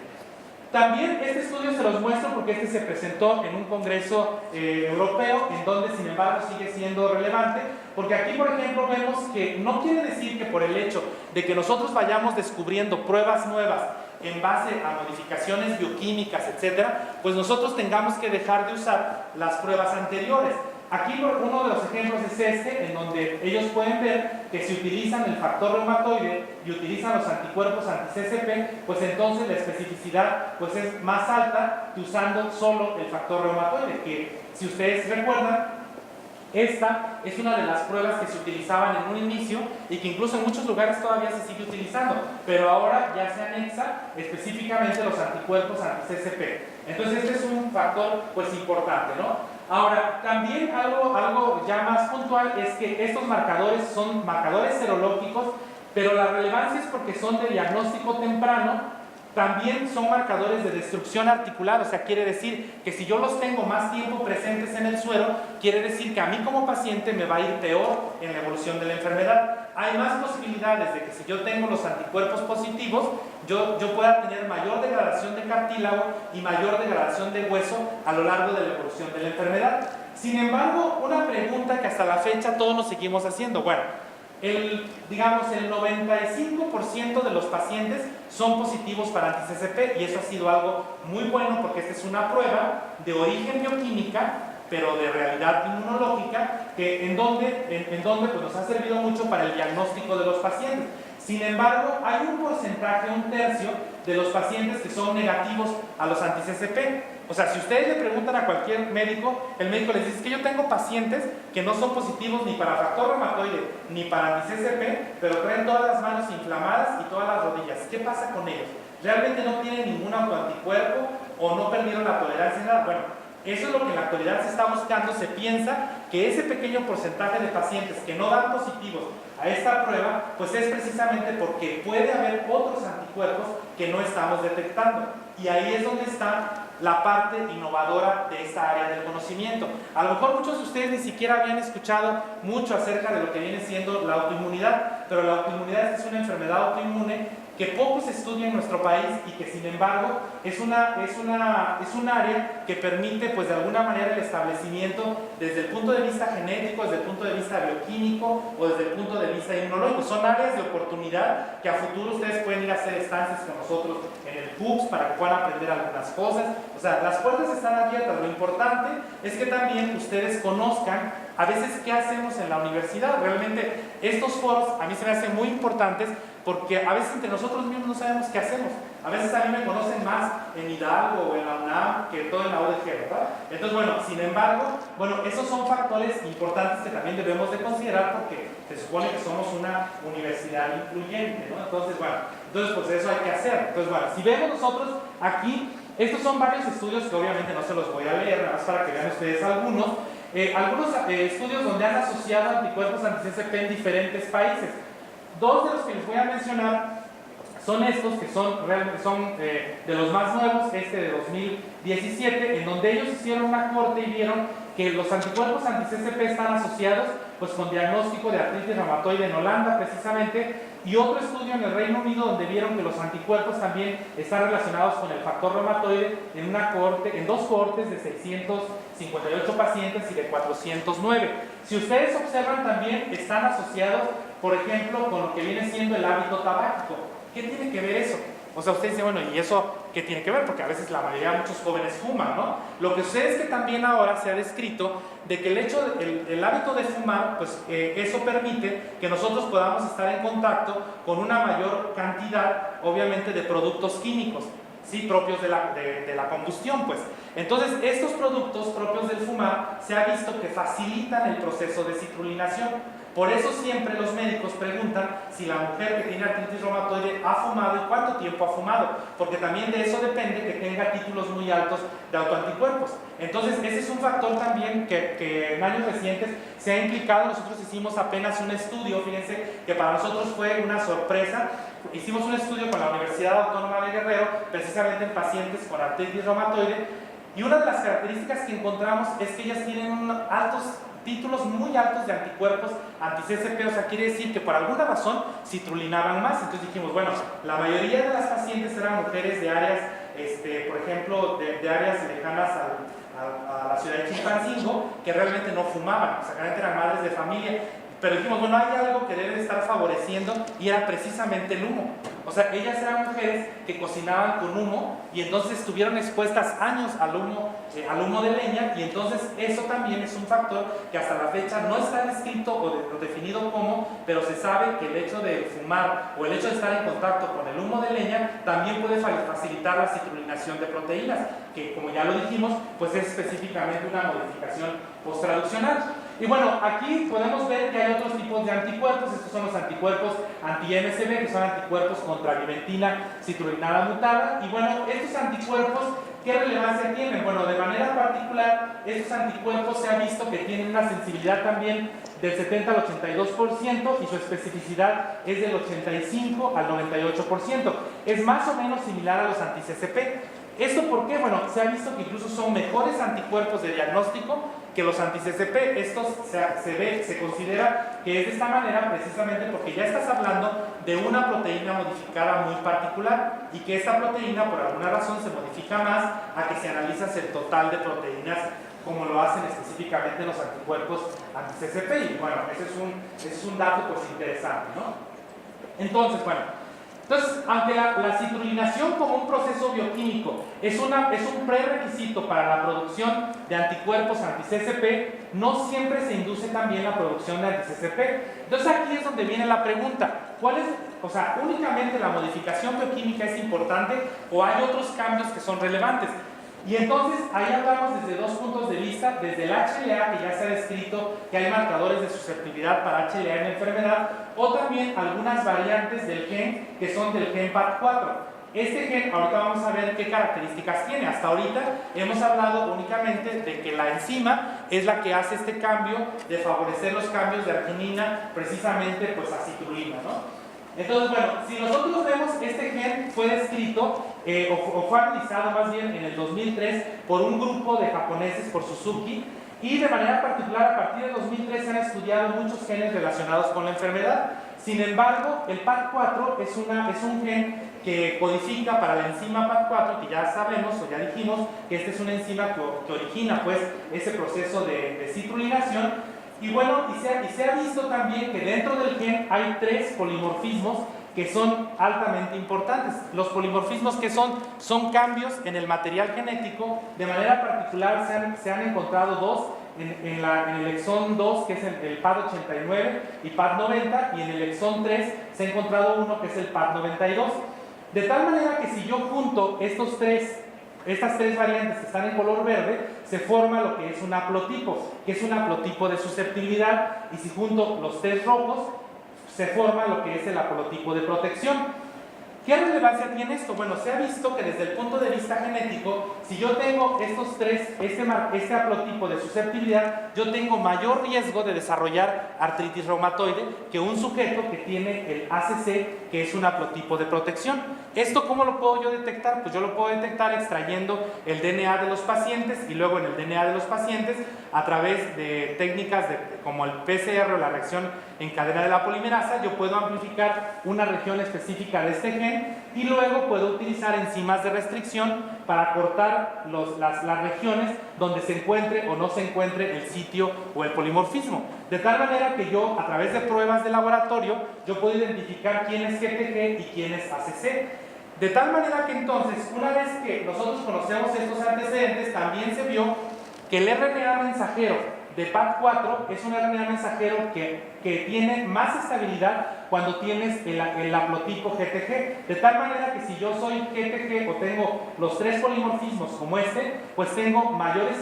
También este estudio se los muestro porque este se presentó en un congreso europeo, en donde sin embargo sigue siendo relevante, porque aquí por ejemplo vemos que no quiere decir que por el hecho de que nosotros vayamos descubriendo pruebas nuevas en base a modificaciones bioquímicas, etcétera, pues nosotros tengamos que dejar de usar las pruebas anteriores. Aquí uno de los ejemplos es este, en donde ellos pueden ver que si utilizan el factor reumatoide y utilizan los anticuerpos anti-CCP, pues entonces la especificidad pues es más alta que usando solo el factor reumatoide, que si ustedes recuerdan, esta es una de las pruebas que se utilizaban en un inicio y que incluso en muchos lugares todavía se sigue utilizando, pero ahora ya se anexa específicamente los anticuerpos anti-CCP. Entonces este es un factor pues importante, ¿no? Ahora, también algo ya más puntual es que estos marcadores son marcadores serológicos, pero la relevancia es porque son de diagnóstico temprano. También son marcadores de destrucción articular, o sea, quiere decir que si yo los tengo más tiempo presentes en el suero, quiere decir que a mí como paciente me va a ir peor en la evolución de la enfermedad. Hay más posibilidades de que si yo tengo los anticuerpos positivos, yo pueda tener mayor degradación de cartílago y mayor degradación de hueso a lo largo de la evolución de la enfermedad. Sin embargo, una pregunta que hasta la fecha todos nos seguimos haciendo, bueno, digamos el 95% de los pacientes son positivos para anti-CCP y eso ha sido algo muy bueno porque esta es una prueba de origen bioquímica pero de realidad inmunológica que en donde pues nos ha servido mucho para el diagnóstico de los pacientes. Sin embargo, hay un porcentaje, un tercio de los pacientes que son negativos a los anti-CCP. O sea, si ustedes le preguntan a cualquier médico, el médico les dice que yo tengo pacientes que no son positivos ni para factor reumatoide ni para anti-CCP, pero traen todas las manos inflamadas y todas las rodillas. ¿Qué pasa con ellos? ¿Realmente no tienen ningún autoanticuerpo o no perdieron la tolerancia a nada? Bueno, eso es lo que en la actualidad se está buscando. Se piensa que ese pequeño porcentaje de pacientes que no dan positivos a esta prueba, pues es precisamente porque puede haber otros anticuerpos que no estamos detectando. Y ahí es donde está la parte innovadora de esta área del conocimiento. A lo mejor muchos de ustedes ni siquiera habían escuchado mucho acerca de lo que viene siendo la autoinmunidad, pero la autoinmunidad es una enfermedad autoinmune que poco se estudia en nuestro país y que sin embargo es un área que permite pues de alguna manera el establecimiento desde el punto de vista genético, desde el punto de vista bioquímico o desde el punto de vista inmunológico. Son áreas de oportunidad que a futuro ustedes pueden ir a hacer estancias con nosotros en el PUBS para que puedan aprender algunas cosas. O sea, las puertas están abiertas. Lo importante es que también ustedes conozcan a veces qué hacemos en la universidad. Realmente estos foros a mí se me hacen muy importantes porque a veces entre nosotros mismos no sabemos qué hacemos. A veces a mí me conocen más en Hidalgo o en la UNAM que todo en la UDG, ¿verdad? Entonces, bueno, sin embargo, esos son factores importantes que también debemos de considerar porque se supone que somos una universidad incluyente, ¿no? Entonces, pues eso hay que hacer. Entonces, si vemos nosotros aquí, estos son varios estudios que obviamente no se los voy a leer, nada más para que vean ustedes algunos. Estudios donde han asociado anticuerpos anti-CCP en diferentes países. Dos de los que les voy a mencionar son estos que son de los más nuevos, este de 2017, en donde ellos hicieron una corte y vieron que los anticuerpos anti-CCP están asociados pues con diagnóstico de artritis reumatoide en Holanda precisamente, y otro estudio en el Reino Unido donde vieron que los anticuerpos también están relacionados con el factor reumatoide en dos cohortes de 658 pacientes y de 409. Si ustedes observan, también están asociados, por ejemplo, con lo que viene siendo el hábito tabáquico. ¿Qué tiene que ver eso? O sea, ustedes dicen, ¿y eso qué tiene que ver? Porque a veces la mayoría de muchos jóvenes fuman, ¿no? Lo que sucede es que también ahora se ha descrito de que el hábito de fumar, pues eso permite que nosotros podamos estar en contacto con una mayor cantidad, obviamente, de productos químicos, ¿sí? Propios de la combustión, pues. Entonces, estos productos propios del fumar se ha visto que facilitan el proceso de citrulinación. Por eso siempre los médicos preguntan si la mujer que tiene artritis reumatoide ha fumado y cuánto tiempo ha fumado, porque también de eso depende que tenga títulos muy altos de autoanticuerpos. Entonces ese es un factor también que en años recientes se ha implicado. Nosotros hicimos apenas un estudio, fíjense que para nosotros fue una sorpresa. Hicimos un estudio con la Universidad Autónoma de Guerrero, precisamente en pacientes con artritis reumatoide, y una de las características que encontramos es que ellas tienen títulos muy altos de anticuerpos anti-CCP, o sea, quiere decir que por alguna razón citrulinaban más. Entonces dijimos, bueno, la mayoría de las pacientes eran mujeres de áreas, por ejemplo, de áreas lejanas a la ciudad de Chilpancingo, que realmente no fumaban, o sea, realmente eran madres de familia. Pero dijimos, bueno, hay algo que debe estar favoreciendo y era precisamente el humo. O sea, ellas eran mujeres que cocinaban con humo y entonces estuvieron expuestas años al humo de leña, y entonces eso también es un factor que hasta la fecha no está descrito o definido como, pero se sabe que el hecho de fumar o el hecho de estar en contacto con el humo de leña también puede facilitar la citrulinación de proteínas, que como ya lo dijimos, pues es específicamente una modificación posttraduccional. Y bueno, aquí podemos ver que hay otros tipos de anticuerpos. Estos son los anticuerpos anti-MSB, que son anticuerpos contra vimentina citrulinada mutada. Y bueno, estos anticuerpos, ¿qué relevancia tienen? Bueno, de manera particular, estos anticuerpos se ha visto que tienen una sensibilidad también del 70 al 82% y su especificidad es del 85 al 98%. Es más o menos similar a los anti-CCP. ¿Esto por qué? Bueno, se ha visto que incluso son mejores anticuerpos de diagnóstico que los anti-CCP. Esto se considera que es de esta manera precisamente porque ya estás hablando de una proteína modificada muy particular y que esta proteína por alguna razón se modifica más a que si analizas el total de proteínas como lo hacen específicamente los anticuerpos anti-CCP. Y bueno, ese es un dato pues interesante, ¿no? Entonces, aunque la citrulinación como un proceso bioquímico es un prerequisito para la producción de anticuerpos anti-CCP, no siempre se induce también la producción de anti-CCP. Entonces aquí es donde viene la pregunta, ¿únicamente la modificación bioquímica es importante o hay otros cambios que son relevantes? Y entonces ahí hablamos desde dos puntos de vista, desde el HLA, que ya se ha descrito que hay marcadores de susceptibilidad para HLA en la enfermedad, o también algunas variantes del gen que son del gen PAD4. Este gen, ahorita vamos a ver qué características tiene. Hasta ahorita hemos hablado únicamente de que la enzima es la que hace este cambio de favorecer los cambios de arginina precisamente pues a citrulina, ¿no? Entonces, bueno, si nosotros vemos, este gen fue descrito o fue analizado más bien en el 2003 por un grupo de japoneses, por Suzuki, y de manera particular a partir del 2003 se han estudiado muchos genes relacionados con la enfermedad. Sin embargo, el PAD4 es un gen que codifica para la enzima PAD4, que ya sabemos o ya dijimos que esta es una enzima que origina pues ese proceso de citrulinación. Y bueno, y se ha visto también que dentro del gen hay 3 polimorfismos que son altamente importantes. Los polimorfismos que son cambios en el material genético. De manera particular se han encontrado 2 en el exón 2, que es el PAD89 y PAD90, y en el exón 3 se ha encontrado uno que es el PAD92. De tal manera que si yo junto estas 3 variantes que están en color verde, se forma lo que es un haplotipo, que es un haplotipo de susceptibilidad, y si junto los 3 rojos, se forma lo que es el haplotipo de protección. ¿Qué relevancia tiene esto? Bueno, se ha visto que desde el punto de vista genético, si yo tengo estos 3, este haplotipo de susceptibilidad, yo tengo mayor riesgo de desarrollar artritis reumatoide que un sujeto que tiene el ACC, que es un haplotipo de protección. ¿Esto cómo lo puedo yo detectar? Pues yo lo puedo detectar extrayendo el DNA de los pacientes y luego en el DNA de los pacientes a través de técnicas como el PCR o la reacción en cadena de la polimerasa, yo puedo amplificar una región específica de este gen y luego puedo utilizar enzimas de restricción para cortar las regiones donde se encuentre o no se encuentre el sitio o el polimorfismo. De tal manera que yo, a través de pruebas de laboratorio, yo puedo identificar quién es GTG y quién es ACC. De tal manera que entonces, una vez que nosotros conocemos estos antecedentes, también se vio que el RNA mensajero de PAD4 es un RNA mensajero que tiene más estabilidad cuando tienes el haplotipo GTG. De tal manera que si yo soy GTG o tengo los 3 polimorfismos como este, pues tengo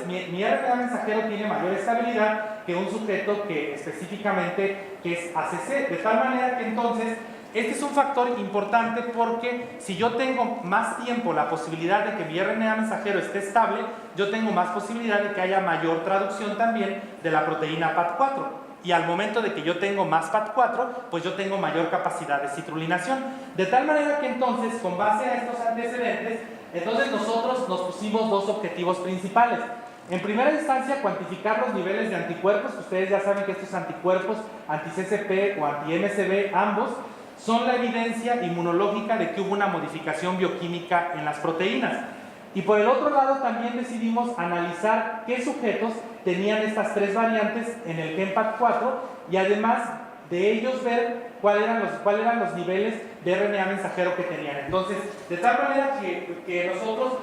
mi RNA mensajero tiene mayor estabilidad que un sujeto que específicamente que es ACC, de tal manera que entonces este es un factor importante porque si yo tengo más tiempo la posibilidad de que mi RNA mensajero esté estable, yo tengo más posibilidad de que haya mayor traducción también de la proteína PAT4. Y al momento de que yo tengo más PAT4, pues yo tengo mayor capacidad de citrulinación. De tal manera que entonces, con base a estos antecedentes, entonces nosotros nos pusimos dos objetivos principales. En primera instancia, cuantificar los niveles de anticuerpos, que ustedes ya saben que estos anticuerpos anti-CCP o anti-MCB, ambos, son la evidencia inmunológica de que hubo una modificación bioquímica en las proteínas. Y por el otro lado también decidimos analizar qué sujetos tenían estas tres variantes en el gen PAT4 y además de ellos ver cuáles eran los niveles de RNA mensajero que tenían. Entonces, de tal manera que nosotros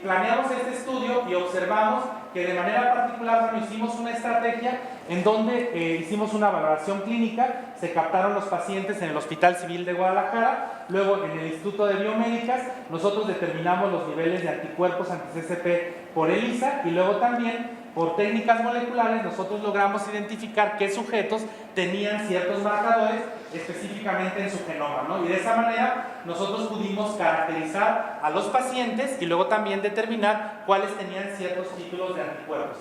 planeamos este estudio y observamos que de manera particular hicimos una estrategia en donde hicimos una valoración clínica, se captaron los pacientes en el Hospital Civil de Guadalajara, luego en el Instituto de Biomédicas, nosotros determinamos los niveles de anticuerpos anti-CCP por ELISA y luego también por técnicas moleculares nosotros logramos identificar qué sujetos tenían ciertos marcadores específicamente en su genoma, ¿no? Y de esa manera nosotros pudimos caracterizar a los pacientes y luego también determinar cuáles tenían ciertos títulos de anticuerpos.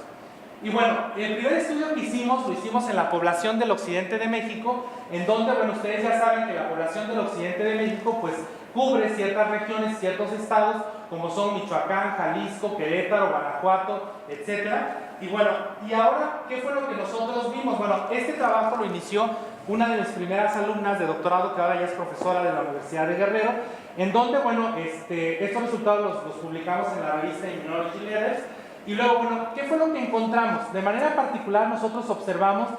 Y bueno, el primer estudio que hicimos lo hicimos en la población del occidente de México, en donde, bueno, ustedes ya saben que la población del occidente de México pues cubre ciertas regiones, ciertos estados, como son Michoacán, Jalisco, Querétaro, Guanajuato, etc. Y bueno, y ahora, ¿qué fue lo que nosotros vimos? Bueno, este trabajo lo inició una de mis primeras alumnas de doctorado, que ahora ya es profesora de la Universidad de Guerrero, en donde, bueno, estos resultados los publicamos en la revista Immunology Letters. Y luego, bueno, ¿qué fue lo que encontramos? De manera particular, nosotros observamos,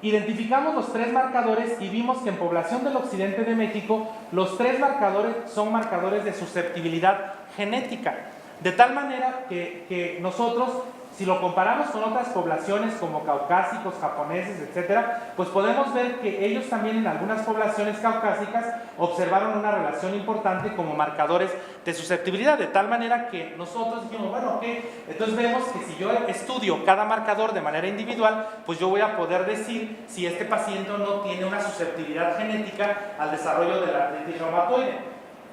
identificamos los tres marcadores y vimos que en población del occidente de México, los tres marcadores son marcadores de susceptibilidad genética. De tal manera que nosotros, si lo comparamos con otras poblaciones como caucásicos, japoneses, etcétera, pues podemos ver que ellos también en algunas poblaciones caucásicas observaron una relación importante como marcadores de susceptibilidad, de tal manera que nosotros dijimos, bueno, ok, entonces vemos que si yo estudio cada marcador de manera individual, pues yo voy a poder decir si este paciente no tiene una susceptibilidad genética al desarrollo de la artritis reumatoide.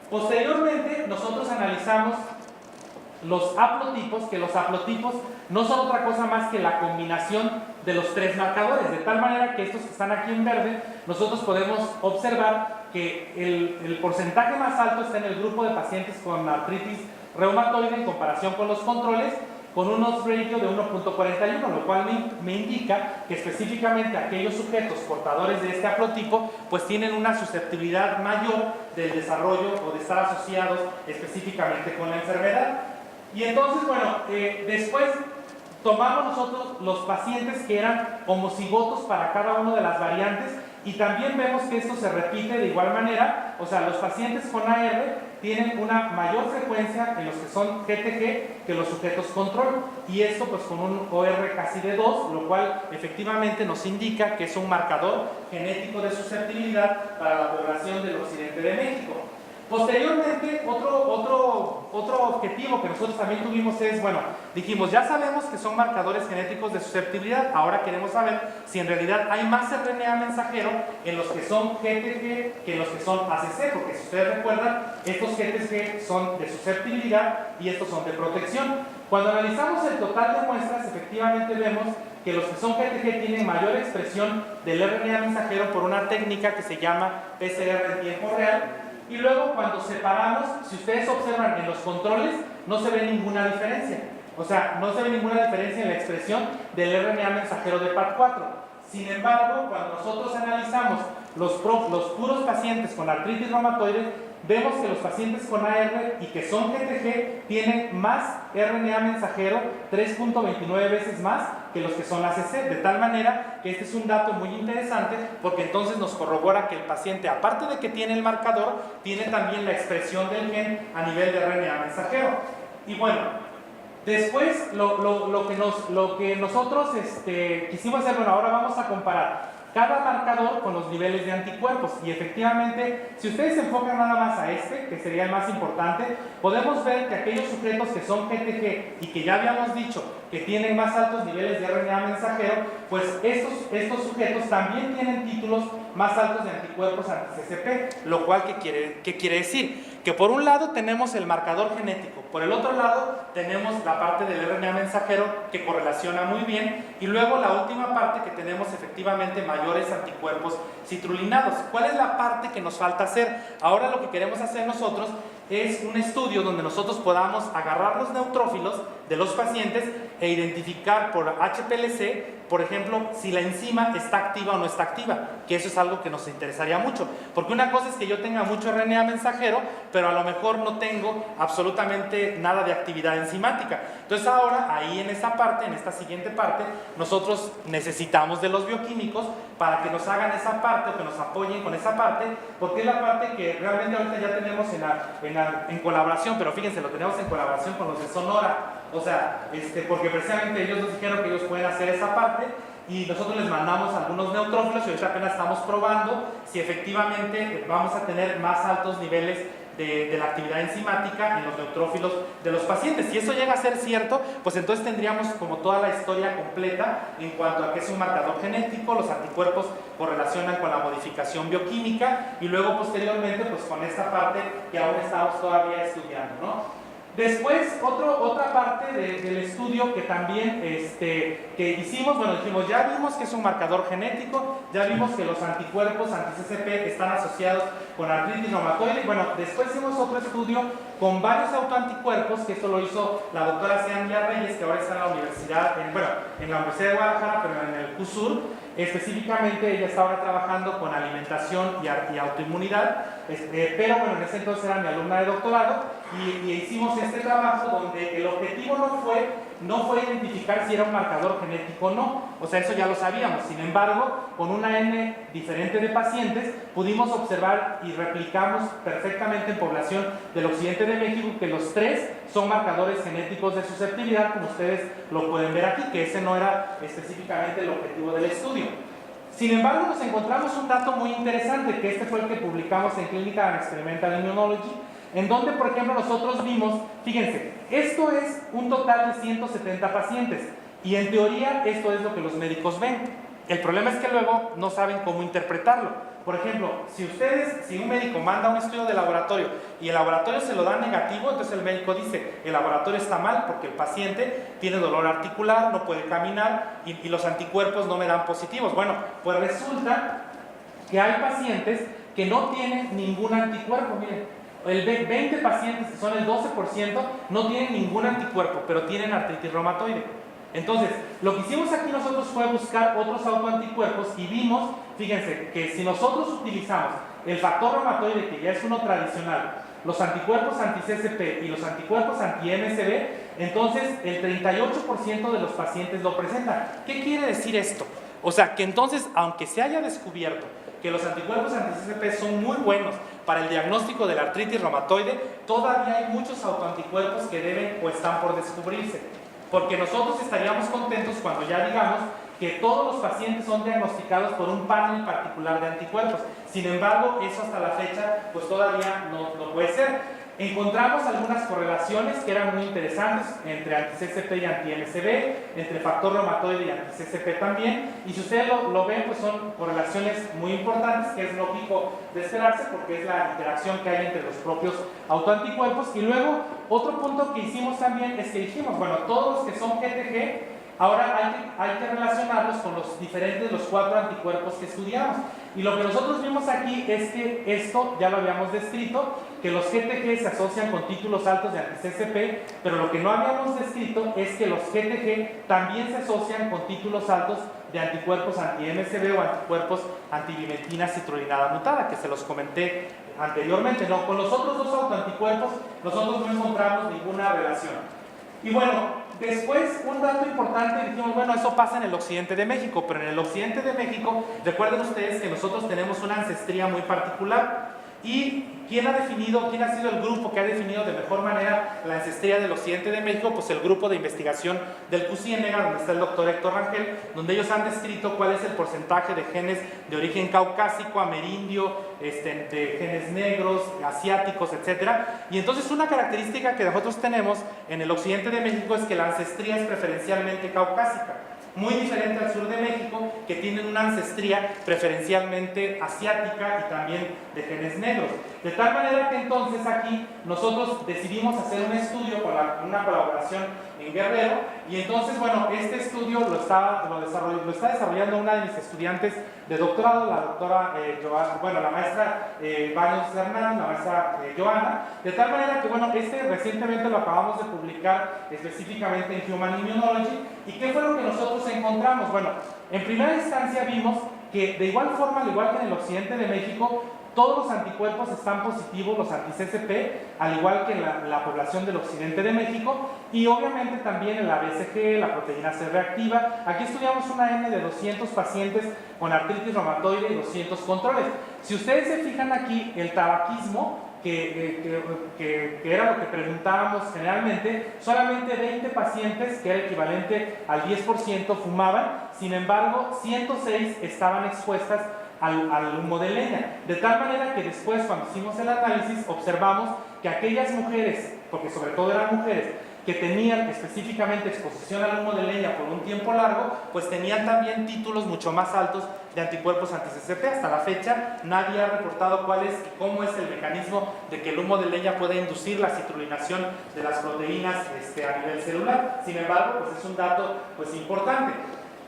Posteriormente, nosotros analizamos los haplotipos, que los haplotipos no son otra cosa más que la combinación de los tres marcadores, de tal manera que estos que están aquí en verde, nosotros podemos observar que el porcentaje más alto está en el grupo de pacientes con artritis reumatoide en comparación con los controles, con un odds ratio de 1.41, lo cual me indica que específicamente aquellos sujetos portadores de este haplotipo pues tienen una susceptibilidad mayor del desarrollo o de estar asociados específicamente con la enfermedad. Y entonces, bueno, después tomamos nosotros los pacientes que eran homocigotos para cada una de las variantes y también vemos que esto se repite de igual manera, o sea, los pacientes con AR tienen una mayor frecuencia en los que son GTG que los sujetos control y esto pues con un OR casi de 2, lo cual efectivamente nos indica que es un marcador genético de susceptibilidad para la población del occidente de México. Posteriormente, otro objetivo que nosotros también tuvimos es, bueno, dijimos, ya sabemos que son marcadores genéticos de susceptibilidad, ahora queremos saber si en realidad hay más RNA mensajero en los que son GTG que en los que son ACC, porque si ustedes recuerdan, estos GTG son de susceptibilidad y estos son de protección. Cuando analizamos el total de muestras, efectivamente vemos que los que son GTG tienen mayor expresión del RNA mensajero por una técnica que se llama PCR en tiempo real. Y luego cuando separamos, si ustedes observan en los controles, no se ve ninguna diferencia. O sea, no se ve ninguna diferencia en la expresión del RNA mensajero de PAT4. Sin embargo, cuando nosotros analizamos los puros pacientes con artritis reumatoide, vemos que los pacientes con AR y que son GTG tienen más RNA mensajero, 3.29 veces más que los que son ACC, de tal manera que este es un dato muy interesante porque entonces nos corrobora que el paciente, aparte de que tiene el marcador, tiene también la expresión del gen a nivel de RNA mensajero. Y bueno, después lo que nosotros quisimos hacer, bueno, ahora vamos a comparar cada marcador con los niveles de anticuerpos. Y efectivamente, si ustedes se enfocan nada más a este, que sería el más importante, podemos ver que aquellos sujetos que son GTG y que ya habíamos dicho que tienen más altos niveles de RNA mensajero, pues estos sujetos también tienen títulos más altos de anticuerpos anti-CCP, lo cual, ¿qué quiere decir? Que por un lado tenemos el marcador genético, por el otro lado tenemos la parte del RNA mensajero que correlaciona muy bien, y luego la última parte que tenemos efectivamente mayores anticuerpos citrulinados. ¿Cuál es la parte que nos falta hacer? Ahora lo que queremos hacer nosotros es un estudio donde nosotros podamos agarrar los neutrófilos de los pacientes e identificar por HPLC, por ejemplo, si la enzima está activa o no está activa, que eso es algo que nos interesaría mucho, porque una cosa es que yo tenga mucho RNA mensajero, pero a lo mejor no tengo absolutamente nada de actividad enzimática. Entonces ahora, ahí en esa parte, en esta siguiente parte, nosotros necesitamos de los bioquímicos para que nos hagan esa parte o que nos apoyen con esa parte, porque es la parte que realmente ahorita ya tenemos en colaboración, pero fíjense, lo tenemos en colaboración con los de Sonora, o sea, porque precisamente ellos nos dijeron que ellos pueden hacer esa parte y nosotros les mandamos algunos neutrófilos y ahorita apenas estamos probando si efectivamente vamos a tener más altos niveles de la actividad enzimática en los neutrófilos de los pacientes. Si eso llega a ser cierto, pues entonces tendríamos como toda la historia completa en cuanto a que es un marcador genético, los anticuerpos correlacionan con la modificación bioquímica y luego posteriormente pues con esta parte que aún estamos todavía estudiando, ¿no? Después, otra parte del estudio que también que hicimos, bueno, dijimos, ya vimos que es un marcador genético, ya vimos que los anticuerpos anti-CCP están asociados con artritis reumatoide. Bueno, después hicimos otro estudio con varios autoanticuerpos, que esto lo hizo la doctora Ciandia Reyes, que ahora está en la universidad, en la Universidad de Guadalajara, pero en el CUSUR. Específicamente ella está ahora trabajando con alimentación y autoinmunidad, pero bueno, en ese entonces era mi alumna de doctorado y hicimos este trabajo donde el objetivo no fue identificar si era un marcador genético o no, o sea, eso ya lo sabíamos. Sin embargo, con una N diferente de pacientes pudimos observar y replicamos perfectamente en población del occidente de México que los tres son marcadores genéticos de susceptibilidad, como ustedes lo pueden ver aquí, que ese no era específicamente el objetivo del estudio. Sin embargo, nos encontramos un dato muy interesante, que fue el que publicamos en Clinical and Experimental Immunology, en donde, por ejemplo, nosotros vimos, fíjense, esto es un total de 170 pacientes, y en teoría esto es lo que los médicos ven. El problema es que luego no saben cómo interpretarlo. Por ejemplo, si un médico manda un estudio de laboratorio y el laboratorio se lo da negativo, entonces el médico dice, el laboratorio está mal porque el paciente tiene dolor articular, no puede caminar y los anticuerpos no me dan positivos. Bueno, pues resulta que hay pacientes que no tienen ningún anticuerpo, miren. El 20 pacientes, que son el 12%, no tienen ningún anticuerpo, pero tienen artritis reumatoide. Entonces, lo que hicimos aquí nosotros fue buscar otros autoanticuerpos y vimos, fíjense, que si nosotros utilizamos el factor reumatoide, que ya es uno tradicional, los anticuerpos anti-CCP y los anticuerpos anti-MSB, entonces el 38% de los pacientes lo presentan. ¿Qué quiere decir esto? O sea, que entonces, aunque se haya descubierto que los anticuerpos anti-CCP son muy buenos para el diagnóstico de la artritis reumatoide, todavía hay muchos autoanticuerpos que deben o están por descubrirse. Porque nosotros estaríamos contentos cuando ya digamos que todos los pacientes son diagnosticados por un panel particular de anticuerpos. Sin embargo, eso hasta la fecha pues todavía no puede ser. Encontramos algunas correlaciones que eran muy interesantes entre anti-CCP y anti-MSB, entre factor reumatoide y anti-CCP también, y si ustedes lo ven, pues son correlaciones muy importantes, que es lógico de esperarse porque es la interacción que hay entre los propios autoanticuerpos. Y luego, otro punto que hicimos también es que dijimos, bueno, todos los que son GTG, ahora hay que relacionarlos con los 4 anticuerpos que estudiamos. Y lo que nosotros vimos aquí es que esto ya lo habíamos descrito, que los GTG se asocian con títulos altos de anti-CCP, pero lo que no habíamos descrito es que los GTG también se asocian con títulos altos de anticuerpos anti-MSB o anticuerpos antivimentina citrulinada mutada, que se los comenté anteriormente. No, con los otros dos autoanticuerpos nosotros no encontramos ninguna relación. Y bueno, después un dato importante, dijimos, bueno, eso pasa en el occidente de México, pero en el occidente de México, recuerden ustedes que nosotros tenemos una ancestría muy particular ¿Y quién ha sido el grupo que ha definido de mejor manera la ancestría del occidente de México? Pues el grupo de investigación del CUCIENEGA, donde está el doctor Héctor Rangel, donde ellos han descrito cuál es el porcentaje de genes de origen caucásico, amerindio, de genes negros, asiáticos, etc. Y entonces una característica que nosotros tenemos en el occidente de México es que la ancestría es preferencialmente caucásica, muy diferente al sur de México, que tienen una ancestría preferencialmente asiática y también de genes negros. De tal manera que entonces aquí nosotros decidimos hacer un estudio con una colaboración en Guerrero, y entonces, bueno, este estudio lo está desarrollando una de mis estudiantes de doctorado, la doctora, la maestra Baños Hernández, la maestra Joana, de tal manera que, bueno, recientemente lo acabamos de publicar específicamente en Human Immunology. ¿Y qué fue lo que nosotros encontramos? Bueno, en primera instancia vimos que de igual forma, al igual que en el occidente de México, todos los anticuerpos están positivos, los anti-CCP, al igual que en la población del occidente de México, y obviamente también en la BCG, la proteína C reactiva. Aquí estudiamos una N de 200 pacientes con artritis reumatoide y 200 controles. Si ustedes se fijan aquí, el tabaquismo, que era lo que preguntábamos generalmente, solamente 20 pacientes, que era equivalente al 10%, fumaban. Sin embargo, 106 estaban expuestas al humo de leña, de tal manera que después, cuando hicimos el análisis, observamos que aquellas mujeres, porque sobre todo eran mujeres, que tenían específicamente exposición al humo de leña por un tiempo largo, pues tenían también títulos mucho más altos de anticuerpos anti-CCP. Hasta la fecha nadie ha reportado cómo es el mecanismo de que el humo de leña puede inducir la citrulinación de las proteínas a nivel celular. Sin embargo, pues es un dato importante.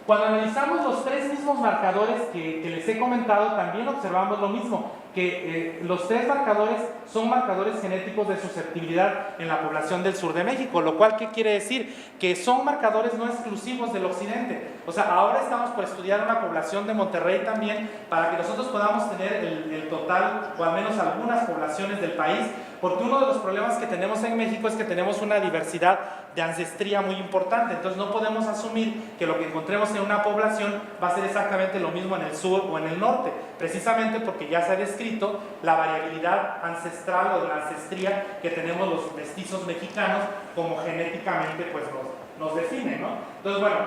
Cuando analizamos los tres mismos marcadores que les he comentado, también observamos lo mismo, que los tres marcadores son marcadores genéticos de susceptibilidad en la población del sur de México, lo cual, ¿qué quiere decir? Que son marcadores no exclusivos del occidente. O sea, ahora estamos por estudiar una población de Monterrey también, para que nosotros podamos tener el total, o al menos algunas poblaciones del país, porque uno de los problemas que tenemos en México es que tenemos una diversidad de ancestría muy importante. Entonces no podemos asumir que lo que encontremos en una población va a ser exactamente lo mismo en el sur o en el norte, precisamente porque ya se ha descrito la variabilidad ancestral o de la ancestría que tenemos los mestizos mexicanos, como genéticamente pues nos define, ¿no? Entonces, bueno,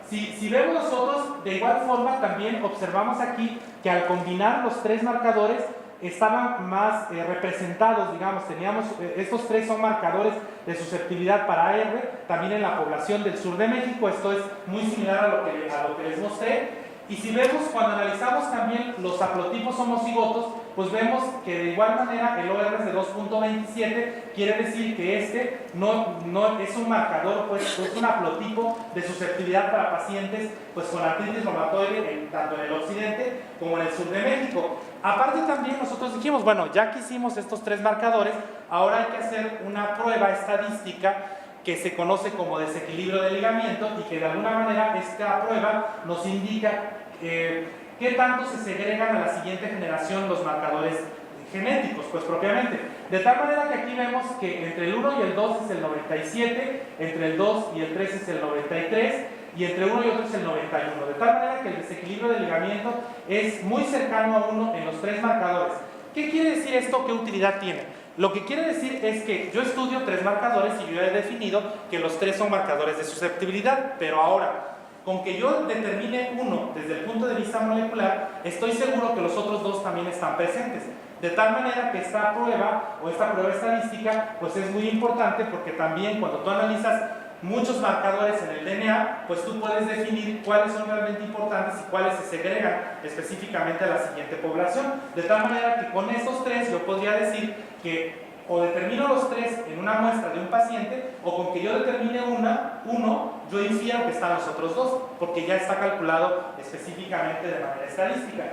si vemos nosotros, de igual forma también observamos aquí que al combinar los tres marcadores estaban más representados, digamos, teníamos, estos tres son marcadores de susceptibilidad para AR, también en la población del sur de México. Esto es muy similar a lo que les mostré. Y si vemos, cuando analizamos también los haplotipos homocigotos, pues vemos que de igual manera el OR es de 2.27, quiere decir que no es un marcador, pues es un haplotipo de susceptibilidad para pacientes pues con artritis reumatoide, tanto en el occidente como en el sur de México. Aparte también nosotros dijimos, bueno, ya que hicimos estos tres marcadores, ahora hay que hacer una prueba estadística que se conoce como desequilibrio de ligamiento, y que de alguna manera esta prueba nos indica qué tanto se segregan a la siguiente generación los marcadores genéticos, pues propiamente. De tal manera que aquí vemos que entre el 1 y el 2 es el 97, entre el 2 y el 3 es el 93, y entre uno y otro es el 91. De tal manera que el desequilibrio de ligamiento es muy cercano a 1 en los tres marcadores. ¿Qué quiere decir esto? ¿Qué utilidad tiene? Lo que quiere decir es que yo estudio tres marcadores y yo he definido que los tres son marcadores de susceptibilidad, pero ahora, con que yo determine uno desde el punto de vista molecular, estoy seguro que los otros dos también están presentes. De tal manera que esta prueba estadística pues es muy importante, porque también cuando tú analizas muchos marcadores en el DNA, pues tú puedes definir cuáles son realmente importantes y cuáles se segregan específicamente a la siguiente población. De tal manera que con estos tres yo podría decir que o determino los tres en una muestra de un paciente, o con que yo determine uno, yo infiero que están los otros dos, porque ya está calculado específicamente de manera estadística.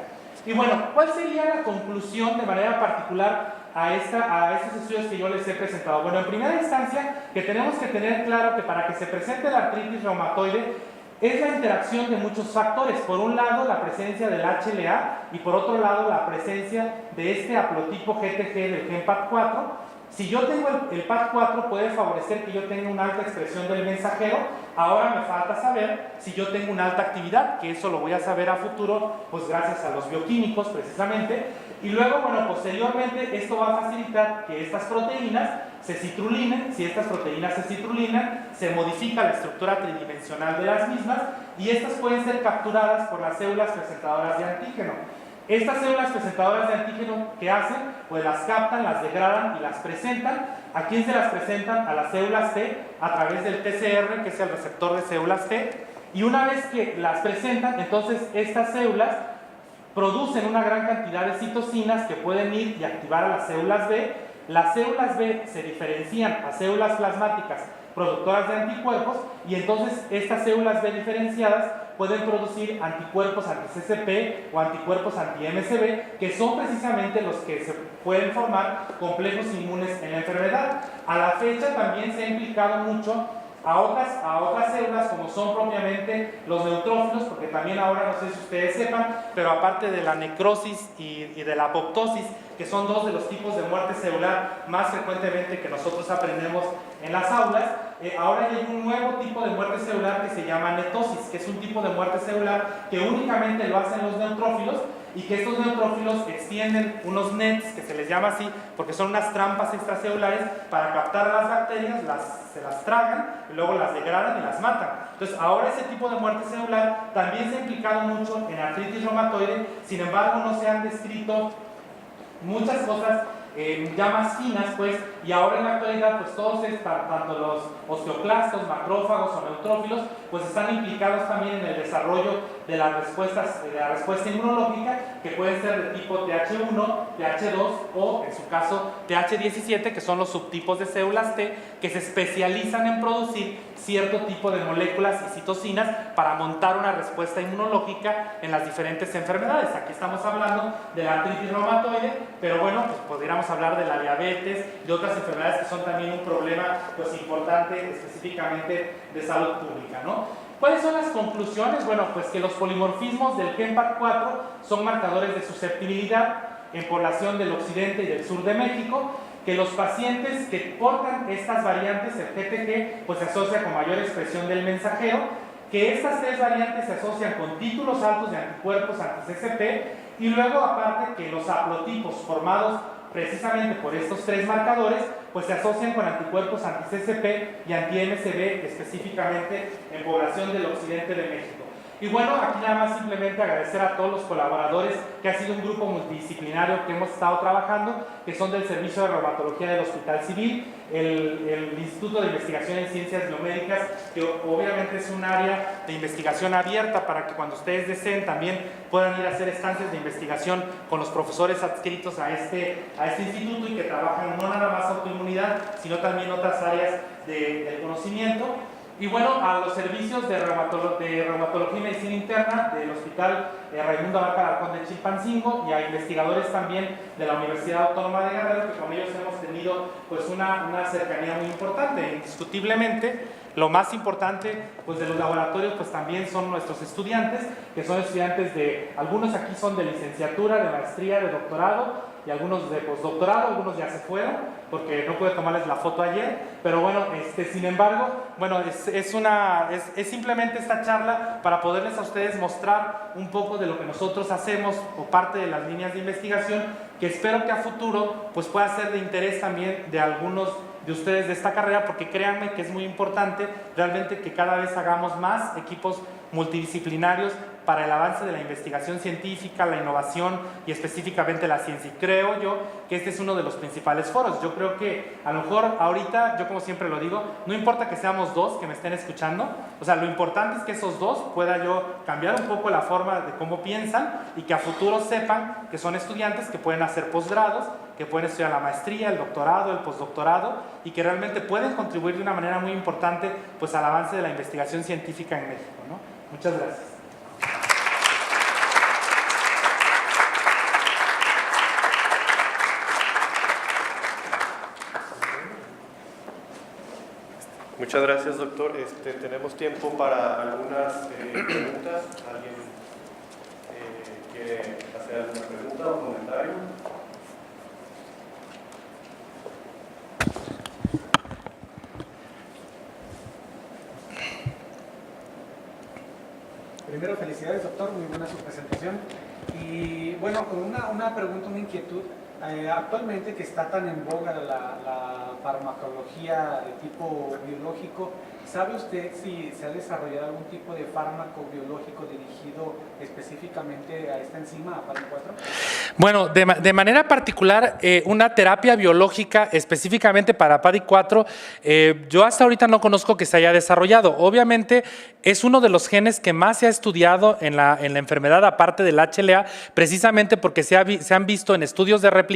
Y bueno, ¿cuál sería la conclusión de manera particular a estos estudios que yo les he presentado? Bueno, en primera instancia, que tenemos que tener claro que para que se presente la artritis reumatoide es la interacción de muchos factores. Por un lado, la presencia del HLA, y por otro lado, la presencia de este haplotipo GTG del GENPAT4, Si yo tengo el PAD4 puede favorecer que yo tenga una alta expresión del mensajero. Ahora me falta saber si yo tengo una alta actividad, que eso lo voy a saber a futuro, pues gracias a los bioquímicos precisamente. Y luego, bueno, posteriormente esto va a facilitar que estas proteínas se citrulinen. Si estas proteínas se citrulinan, se modifica la estructura tridimensional de las mismas y estas pueden ser capturadas por las células presentadoras de antígeno. Estas células presentadoras de antígeno, ¿qué hacen? Pues las captan, las degradan y las presentan. ¿A quién se las presentan? A las células T a través del TCR, que es el receptor de células T. Y una vez que las presentan, entonces estas células producen una gran cantidad de citocinas que pueden ir y activar a las células B. Las células B se diferencian a células plasmáticas productoras de anticuerpos y entonces estas células B diferenciadas pueden producir anticuerpos anti-CCP o anticuerpos anti-MCB, que son precisamente los que se pueden formar complejos inmunes en la enfermedad. A la fecha también se ha implicado mucho a otras células como son propiamente los neutrófilos, porque también ahora, no sé si ustedes sepan, pero aparte de la necrosis y de la apoptosis, que son dos de los tipos de muerte celular más frecuentemente que nosotros aprendemos en las aulas, ahora hay un nuevo tipo de muerte celular que se llama netosis, que es un tipo de muerte celular que únicamente lo hacen los neutrófilos y que estos neutrófilos extienden unos nets, que se les llama así, porque son unas trampas extracelulares para captar a las bacterias, se las tragan, y luego las degradan y las matan. Entonces, ahora ese tipo de muerte celular también se ha implicado mucho en artritis reumatoide, sin embargo no se han descrito muchas cosas ya más finas, pues, y ahora en la actualidad, pues todos, tanto los osteoclastos, macrófagos o neutrófilos, pues están implicados también en el desarrollo de las respuestas, de la respuesta inmunológica, que pueden ser de tipo TH1, TH2 o, en su caso, TH17, que son los subtipos de células T, que se especializan en producir cierto tipo de moléculas y citocinas para montar una respuesta inmunológica en las diferentes enfermedades. Aquí estamos hablando de la artritis reumatoide, pero bueno, pues podríamos hablar de la diabetes, de otras enfermedades que son también un problema pues importante específicamente de salud pública, ¿no? ¿Cuáles son las conclusiones? Bueno, pues que los polimorfismos del gen PAD4 son marcadores de susceptibilidad en población del occidente y del sur de México, que los pacientes que portan estas variantes, el GTG, pues se asocia con mayor expresión del mensajero, que estas tres variantes se asocian con títulos altos de anticuerpos anti-CCP y luego aparte que los haplotipos formados precisamente por estos tres marcadores, pues se asocian con anticuerpos anti-CCP y anti-MCB específicamente en población del occidente de México. Y bueno, aquí nada más simplemente agradecer a todos los colaboradores, que ha sido un grupo multidisciplinario que hemos estado trabajando, que son del Servicio de Reumatología del Hospital Civil, el Instituto de Investigación en Ciencias Biomédicas, que obviamente es un área de investigación abierta para que cuando ustedes deseen también puedan ir a hacer estancias de investigación con los profesores adscritos a este instituto y que trabajan no nada más autoinmunidad, sino también otras áreas del conocimiento. Y bueno, a los servicios de reumatología y medicina interna del Hospital Raimundo Abarca Alarcón de Chilpancingo y a investigadores también de la Universidad Autónoma de Guerrero, que con ellos hemos tenido pues una cercanía muy importante. Indiscutiblemente, lo más importante pues de los laboratorios pues también son nuestros estudiantes, que son estudiantes algunos aquí son de licenciatura, de maestría, de doctorado, y algunos de postdoctorado, algunos ya se fueron porque no pude tomarles la foto ayer, pero bueno, sin embargo, bueno, es simplemente esta charla para poderles a ustedes mostrar un poco de lo que nosotros hacemos o parte de las líneas de investigación, que espero que a futuro pues pueda ser de interés también de algunos de ustedes de esta carrera, porque créanme que es muy importante realmente que cada vez hagamos más equipos multidisciplinarios para el avance de la investigación científica, la innovación y específicamente la ciencia. Y creo yo que este es uno de los principales foros. Yo creo que a lo mejor ahorita, yo como siempre lo digo, no importa que seamos dos que me estén escuchando, o sea, lo importante es que esos dos pueda yo cambiar un poco la forma de cómo piensan y que a futuro sepan que son estudiantes que pueden hacer posgrados, que pueden estudiar la maestría, el doctorado, el postdoctorado y que realmente pueden contribuir de una manera muy importante pues al avance de la investigación científica en México, ¿no? Muchas gracias. Muchas gracias, doctor. Tenemos tiempo para algunas preguntas. ¿Alguien quiere hacer alguna pregunta o comentario? felicidades, doctor, muy buena su presentación. Y bueno, con una pregunta, una inquietud. Actualmente que está tan en boga la farmacología de tipo biológico, ¿sabe usted si se ha desarrollado algún tipo de fármaco biológico dirigido específicamente a esta enzima, a PADI4? Bueno, de manera particular, una terapia biológica específicamente para PADI4, yo hasta ahorita no conozco que se haya desarrollado. Obviamente es uno de los genes que más se ha estudiado en la enfermedad, aparte del HLA, precisamente porque se han visto en estudios de replicación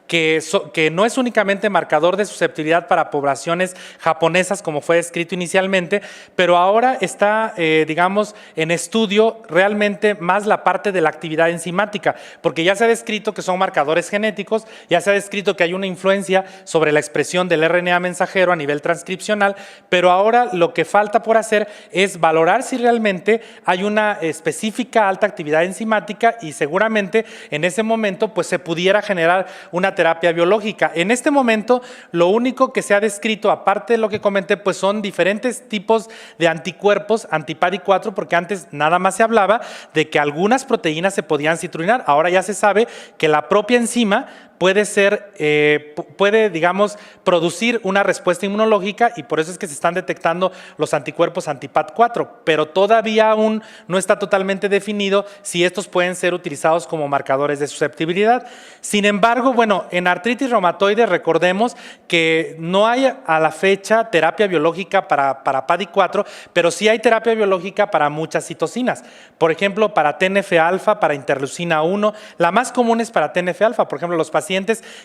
que no es únicamente marcador de susceptibilidad para poblaciones japonesas, como fue descrito inicialmente, pero ahora está, digamos, en estudio realmente más la parte de la actividad enzimática, porque ya se ha descrito que son marcadores genéticos, ya se ha descrito que hay una influencia sobre la expresión del RNA mensajero a nivel transcripcional, pero ahora lo que falta por hacer es valorar si realmente hay una específica alta actividad enzimática y seguramente en ese momento pues se pudiera generar una terapia biológica. En este momento lo único que se ha descrito, aparte de lo que comenté, pues son diferentes tipos de anticuerpos anti-PADI4, porque antes nada más se hablaba de que algunas proteínas se podían citrullinar. Ahora ya se sabe que la propia enzima puede, digamos, producir una respuesta inmunológica y por eso es que se están detectando los anticuerpos anti-PAD4, pero todavía aún no está totalmente definido si estos pueden ser utilizados como marcadores de susceptibilidad. Sin embargo, bueno, en artritis reumatoide recordemos que no hay a la fecha terapia biológica para PADI4, pero sí hay terapia biológica para muchas citocinas. Por ejemplo, para TNF-alfa, para interleucina 1, la más común es para TNF-alfa, por ejemplo, los pacientes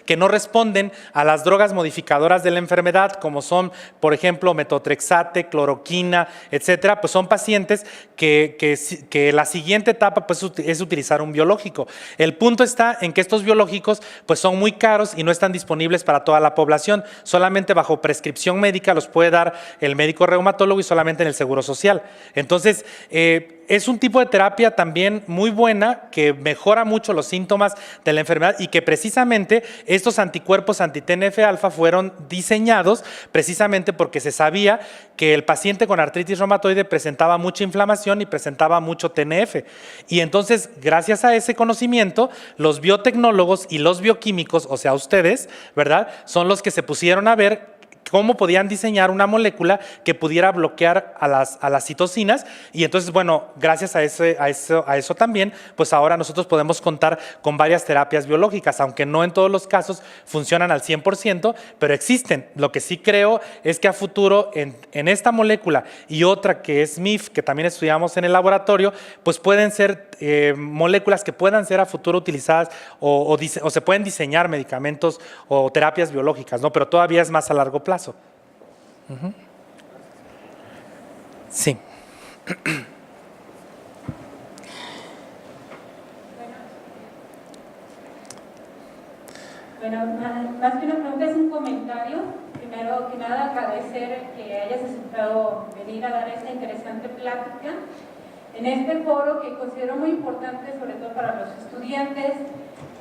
que no responden a las drogas modificadoras de la enfermedad, como son, por ejemplo, metotrexate, cloroquina, etcétera, pues son pacientes que la siguiente etapa pues, es utilizar un biológico. El punto está en que estos biológicos pues, son muy caros y no están disponibles para toda la población. Solamente bajo prescripción médica los puede dar el médico reumatólogo y solamente en el Seguro Social. Entonces, es un tipo de terapia también muy buena que mejora mucho los síntomas de la enfermedad y que precisamente estos anticuerpos anti-TNF-alfa fueron diseñados precisamente porque se sabía que el paciente con artritis reumatoide presentaba mucha inflamación y presentaba mucho TNF. Y entonces, gracias a ese conocimiento, los biotecnólogos y los bioquímicos, o sea, ustedes, ¿verdad?, son los que se pusieron a ver cómo podían diseñar una molécula que pudiera bloquear a las citocinas y entonces, bueno, gracias a eso también, pues ahora nosotros podemos contar con varias terapias biológicas, aunque no en todos los casos funcionan al 100%, pero existen. Lo que sí creo es que a futuro en esta molécula y otra que es MIF, que también estudiamos en el laboratorio, pues pueden ser moléculas que puedan ser a futuro utilizadas o se pueden diseñar medicamentos o terapias biológicas, ¿no? Pero todavía es más a largo plazo. Sí. Bueno, más que una pregunta es un comentario. Primero que nada, agradecer que hayas aceptado venir a dar esta interesante plática en este foro que considero muy importante, sobre todo para los estudiantes,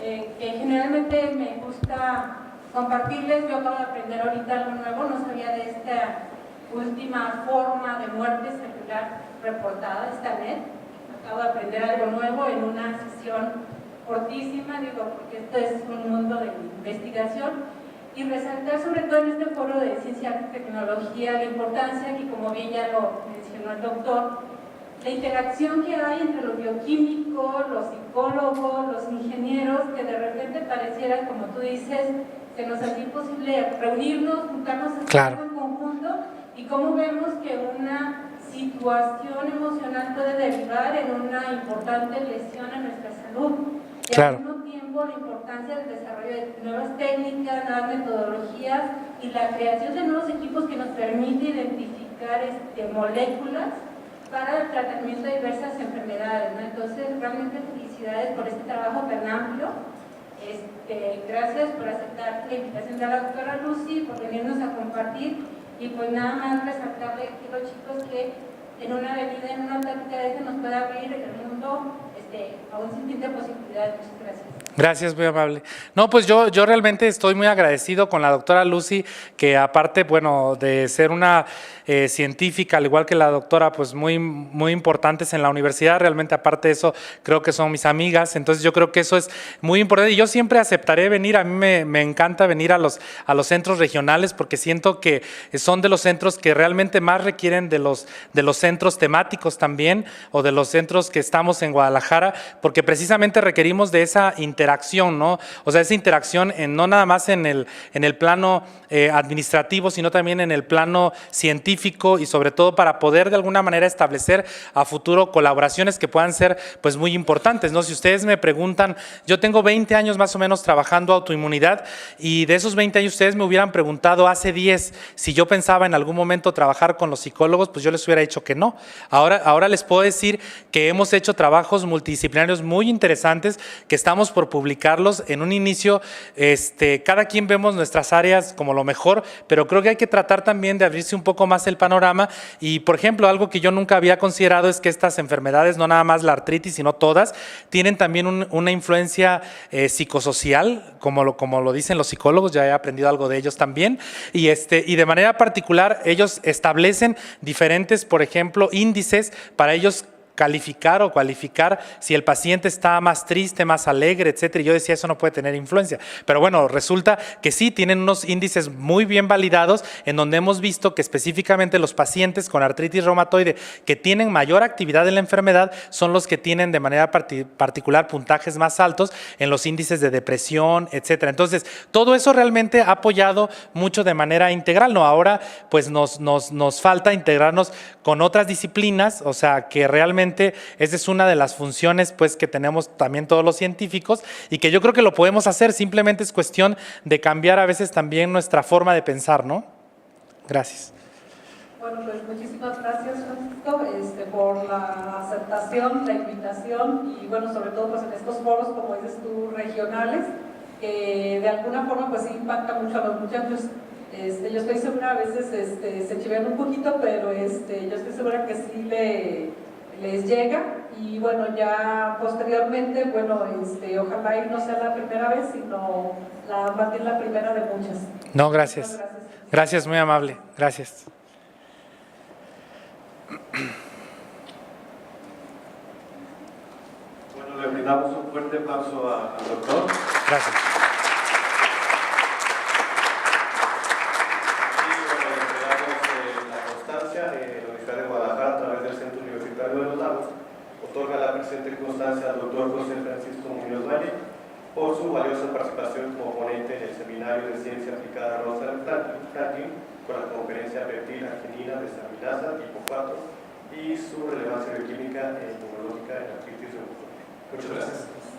que generalmente me gusta compartirles. Yo acabo de aprender ahorita algo nuevo, no sabía de esta última forma de muerte celular reportada, esta NET. Acabo de aprender algo nuevo en una sesión cortísima, digo, porque esto es un mundo de investigación, y resaltar sobre todo en este foro de ciencia y tecnología la importancia que, como bien ya lo mencionó el doctor, la interacción que hay entre lo bioquímico, los psicólogos, los ingenieros, que de repente pareciera, como tú dices, que nos hace imposible reunirnos, juntarnos a Claro. en conjunto, y cómo vemos que una situación emocional puede derivar en una importante lesión en nuestra salud. Y Claro. al mismo tiempo la importancia del desarrollo de nuevas técnicas, nuevas metodologías y la creación de nuevos equipos que nos permite identificar moléculas para el tratamiento de diversas enfermedades, ¿no? Entonces, realmente felicidades por este trabajo tan amplio. Gracias por aceptar la invitación de la doctora Lucy, por venirnos a compartir, y pues nada más resaltarle aquí a los chicos que en una avenida, en una plática de esa nos puede abrir el mundo a un sinfín de posibilidades. Muchas gracias. Gracias, muy amable. No, pues yo realmente estoy muy agradecido con la doctora Lucy, que aparte, bueno, de ser una científica, al igual que la doctora, pues muy importantes en la universidad, realmente aparte de eso, creo que son mis amigas, entonces yo creo que eso es muy importante y yo siempre aceptaré venir, a mí me encanta venir a los centros regionales porque siento que son de los centros que realmente más requieren de los centros temáticos también, o de los centros que estamos en Guadalajara, porque precisamente requerimos de esa interacción, ¿no? O sea, esa interacción no nada más en el plano administrativo, sino también en el plano científico y sobre todo para poder de alguna manera establecer a futuro colaboraciones que puedan ser pues muy importantes, ¿no? Si ustedes me preguntan, yo tengo 20 años más o menos trabajando autoinmunidad y de esos 20 años ustedes me hubieran preguntado hace 10 si yo pensaba en algún momento trabajar con los psicólogos, pues yo les hubiera dicho que no. Ahora les puedo decir que hemos hecho trabajos multidisciplinarios muy interesantes que estamos por publicarlos en un inicio. Cada quien vemos nuestras áreas como lo mejor, pero creo que hay que tratar también de abrirse un poco más el panorama y, por ejemplo, algo que yo nunca había considerado es que estas enfermedades, no nada más la artritis, sino todas, tienen también una influencia psicosocial, como lo dicen los psicólogos, ya he aprendido algo de ellos también, y de manera particular ellos establecen diferentes, por ejemplo, índices para ellos calificar o cualificar si el paciente está más triste, más alegre, etcétera. Y yo decía, eso no puede tener influencia. Pero bueno, resulta que sí, tienen unos índices muy bien validados en donde hemos visto que específicamente los pacientes con artritis reumatoide que tienen mayor actividad en la enfermedad son los que tienen de manera particular puntajes más altos en los índices de depresión, etcétera. Entonces, todo eso realmente ha apoyado mucho de manera integral, ¿no? Ahora, pues nos falta integrarnos con otras disciplinas, o sea, que realmente esa es una de las funciones pues que tenemos también todos los científicos y que yo creo que lo podemos hacer, simplemente es cuestión de cambiar a veces también nuestra forma de pensar, ¿no? Gracias. Bueno, pues muchísimas gracias, Francisco, por la aceptación, la invitación y bueno, sobre todo pues en estos foros, como dices tú, regionales, que de alguna forma pues sí impacta mucho a los muchachos. Yo estoy segura, a veces se chivean un poquito, pero yo estoy segura que sí les llega y bueno, ya posteriormente, bueno, ojalá y no sea la primera vez, sino más bien la primera de muchas. No, gracias. Gracias, muy amable. Gracias. Bueno, le brindamos un fuerte aplauso al doctor. Gracias. Otorga la presente constancia al doctor José Francisco Muñoz Valle por su valiosa participación como ponente en el Seminario de Ciencia Aplicada Rosalind Franklin con la conferencia Peptida Arginina Desaminasa tipo 4 y su relevancia bioquímica e inmunológica en artritis reumatoide. Muchas gracias.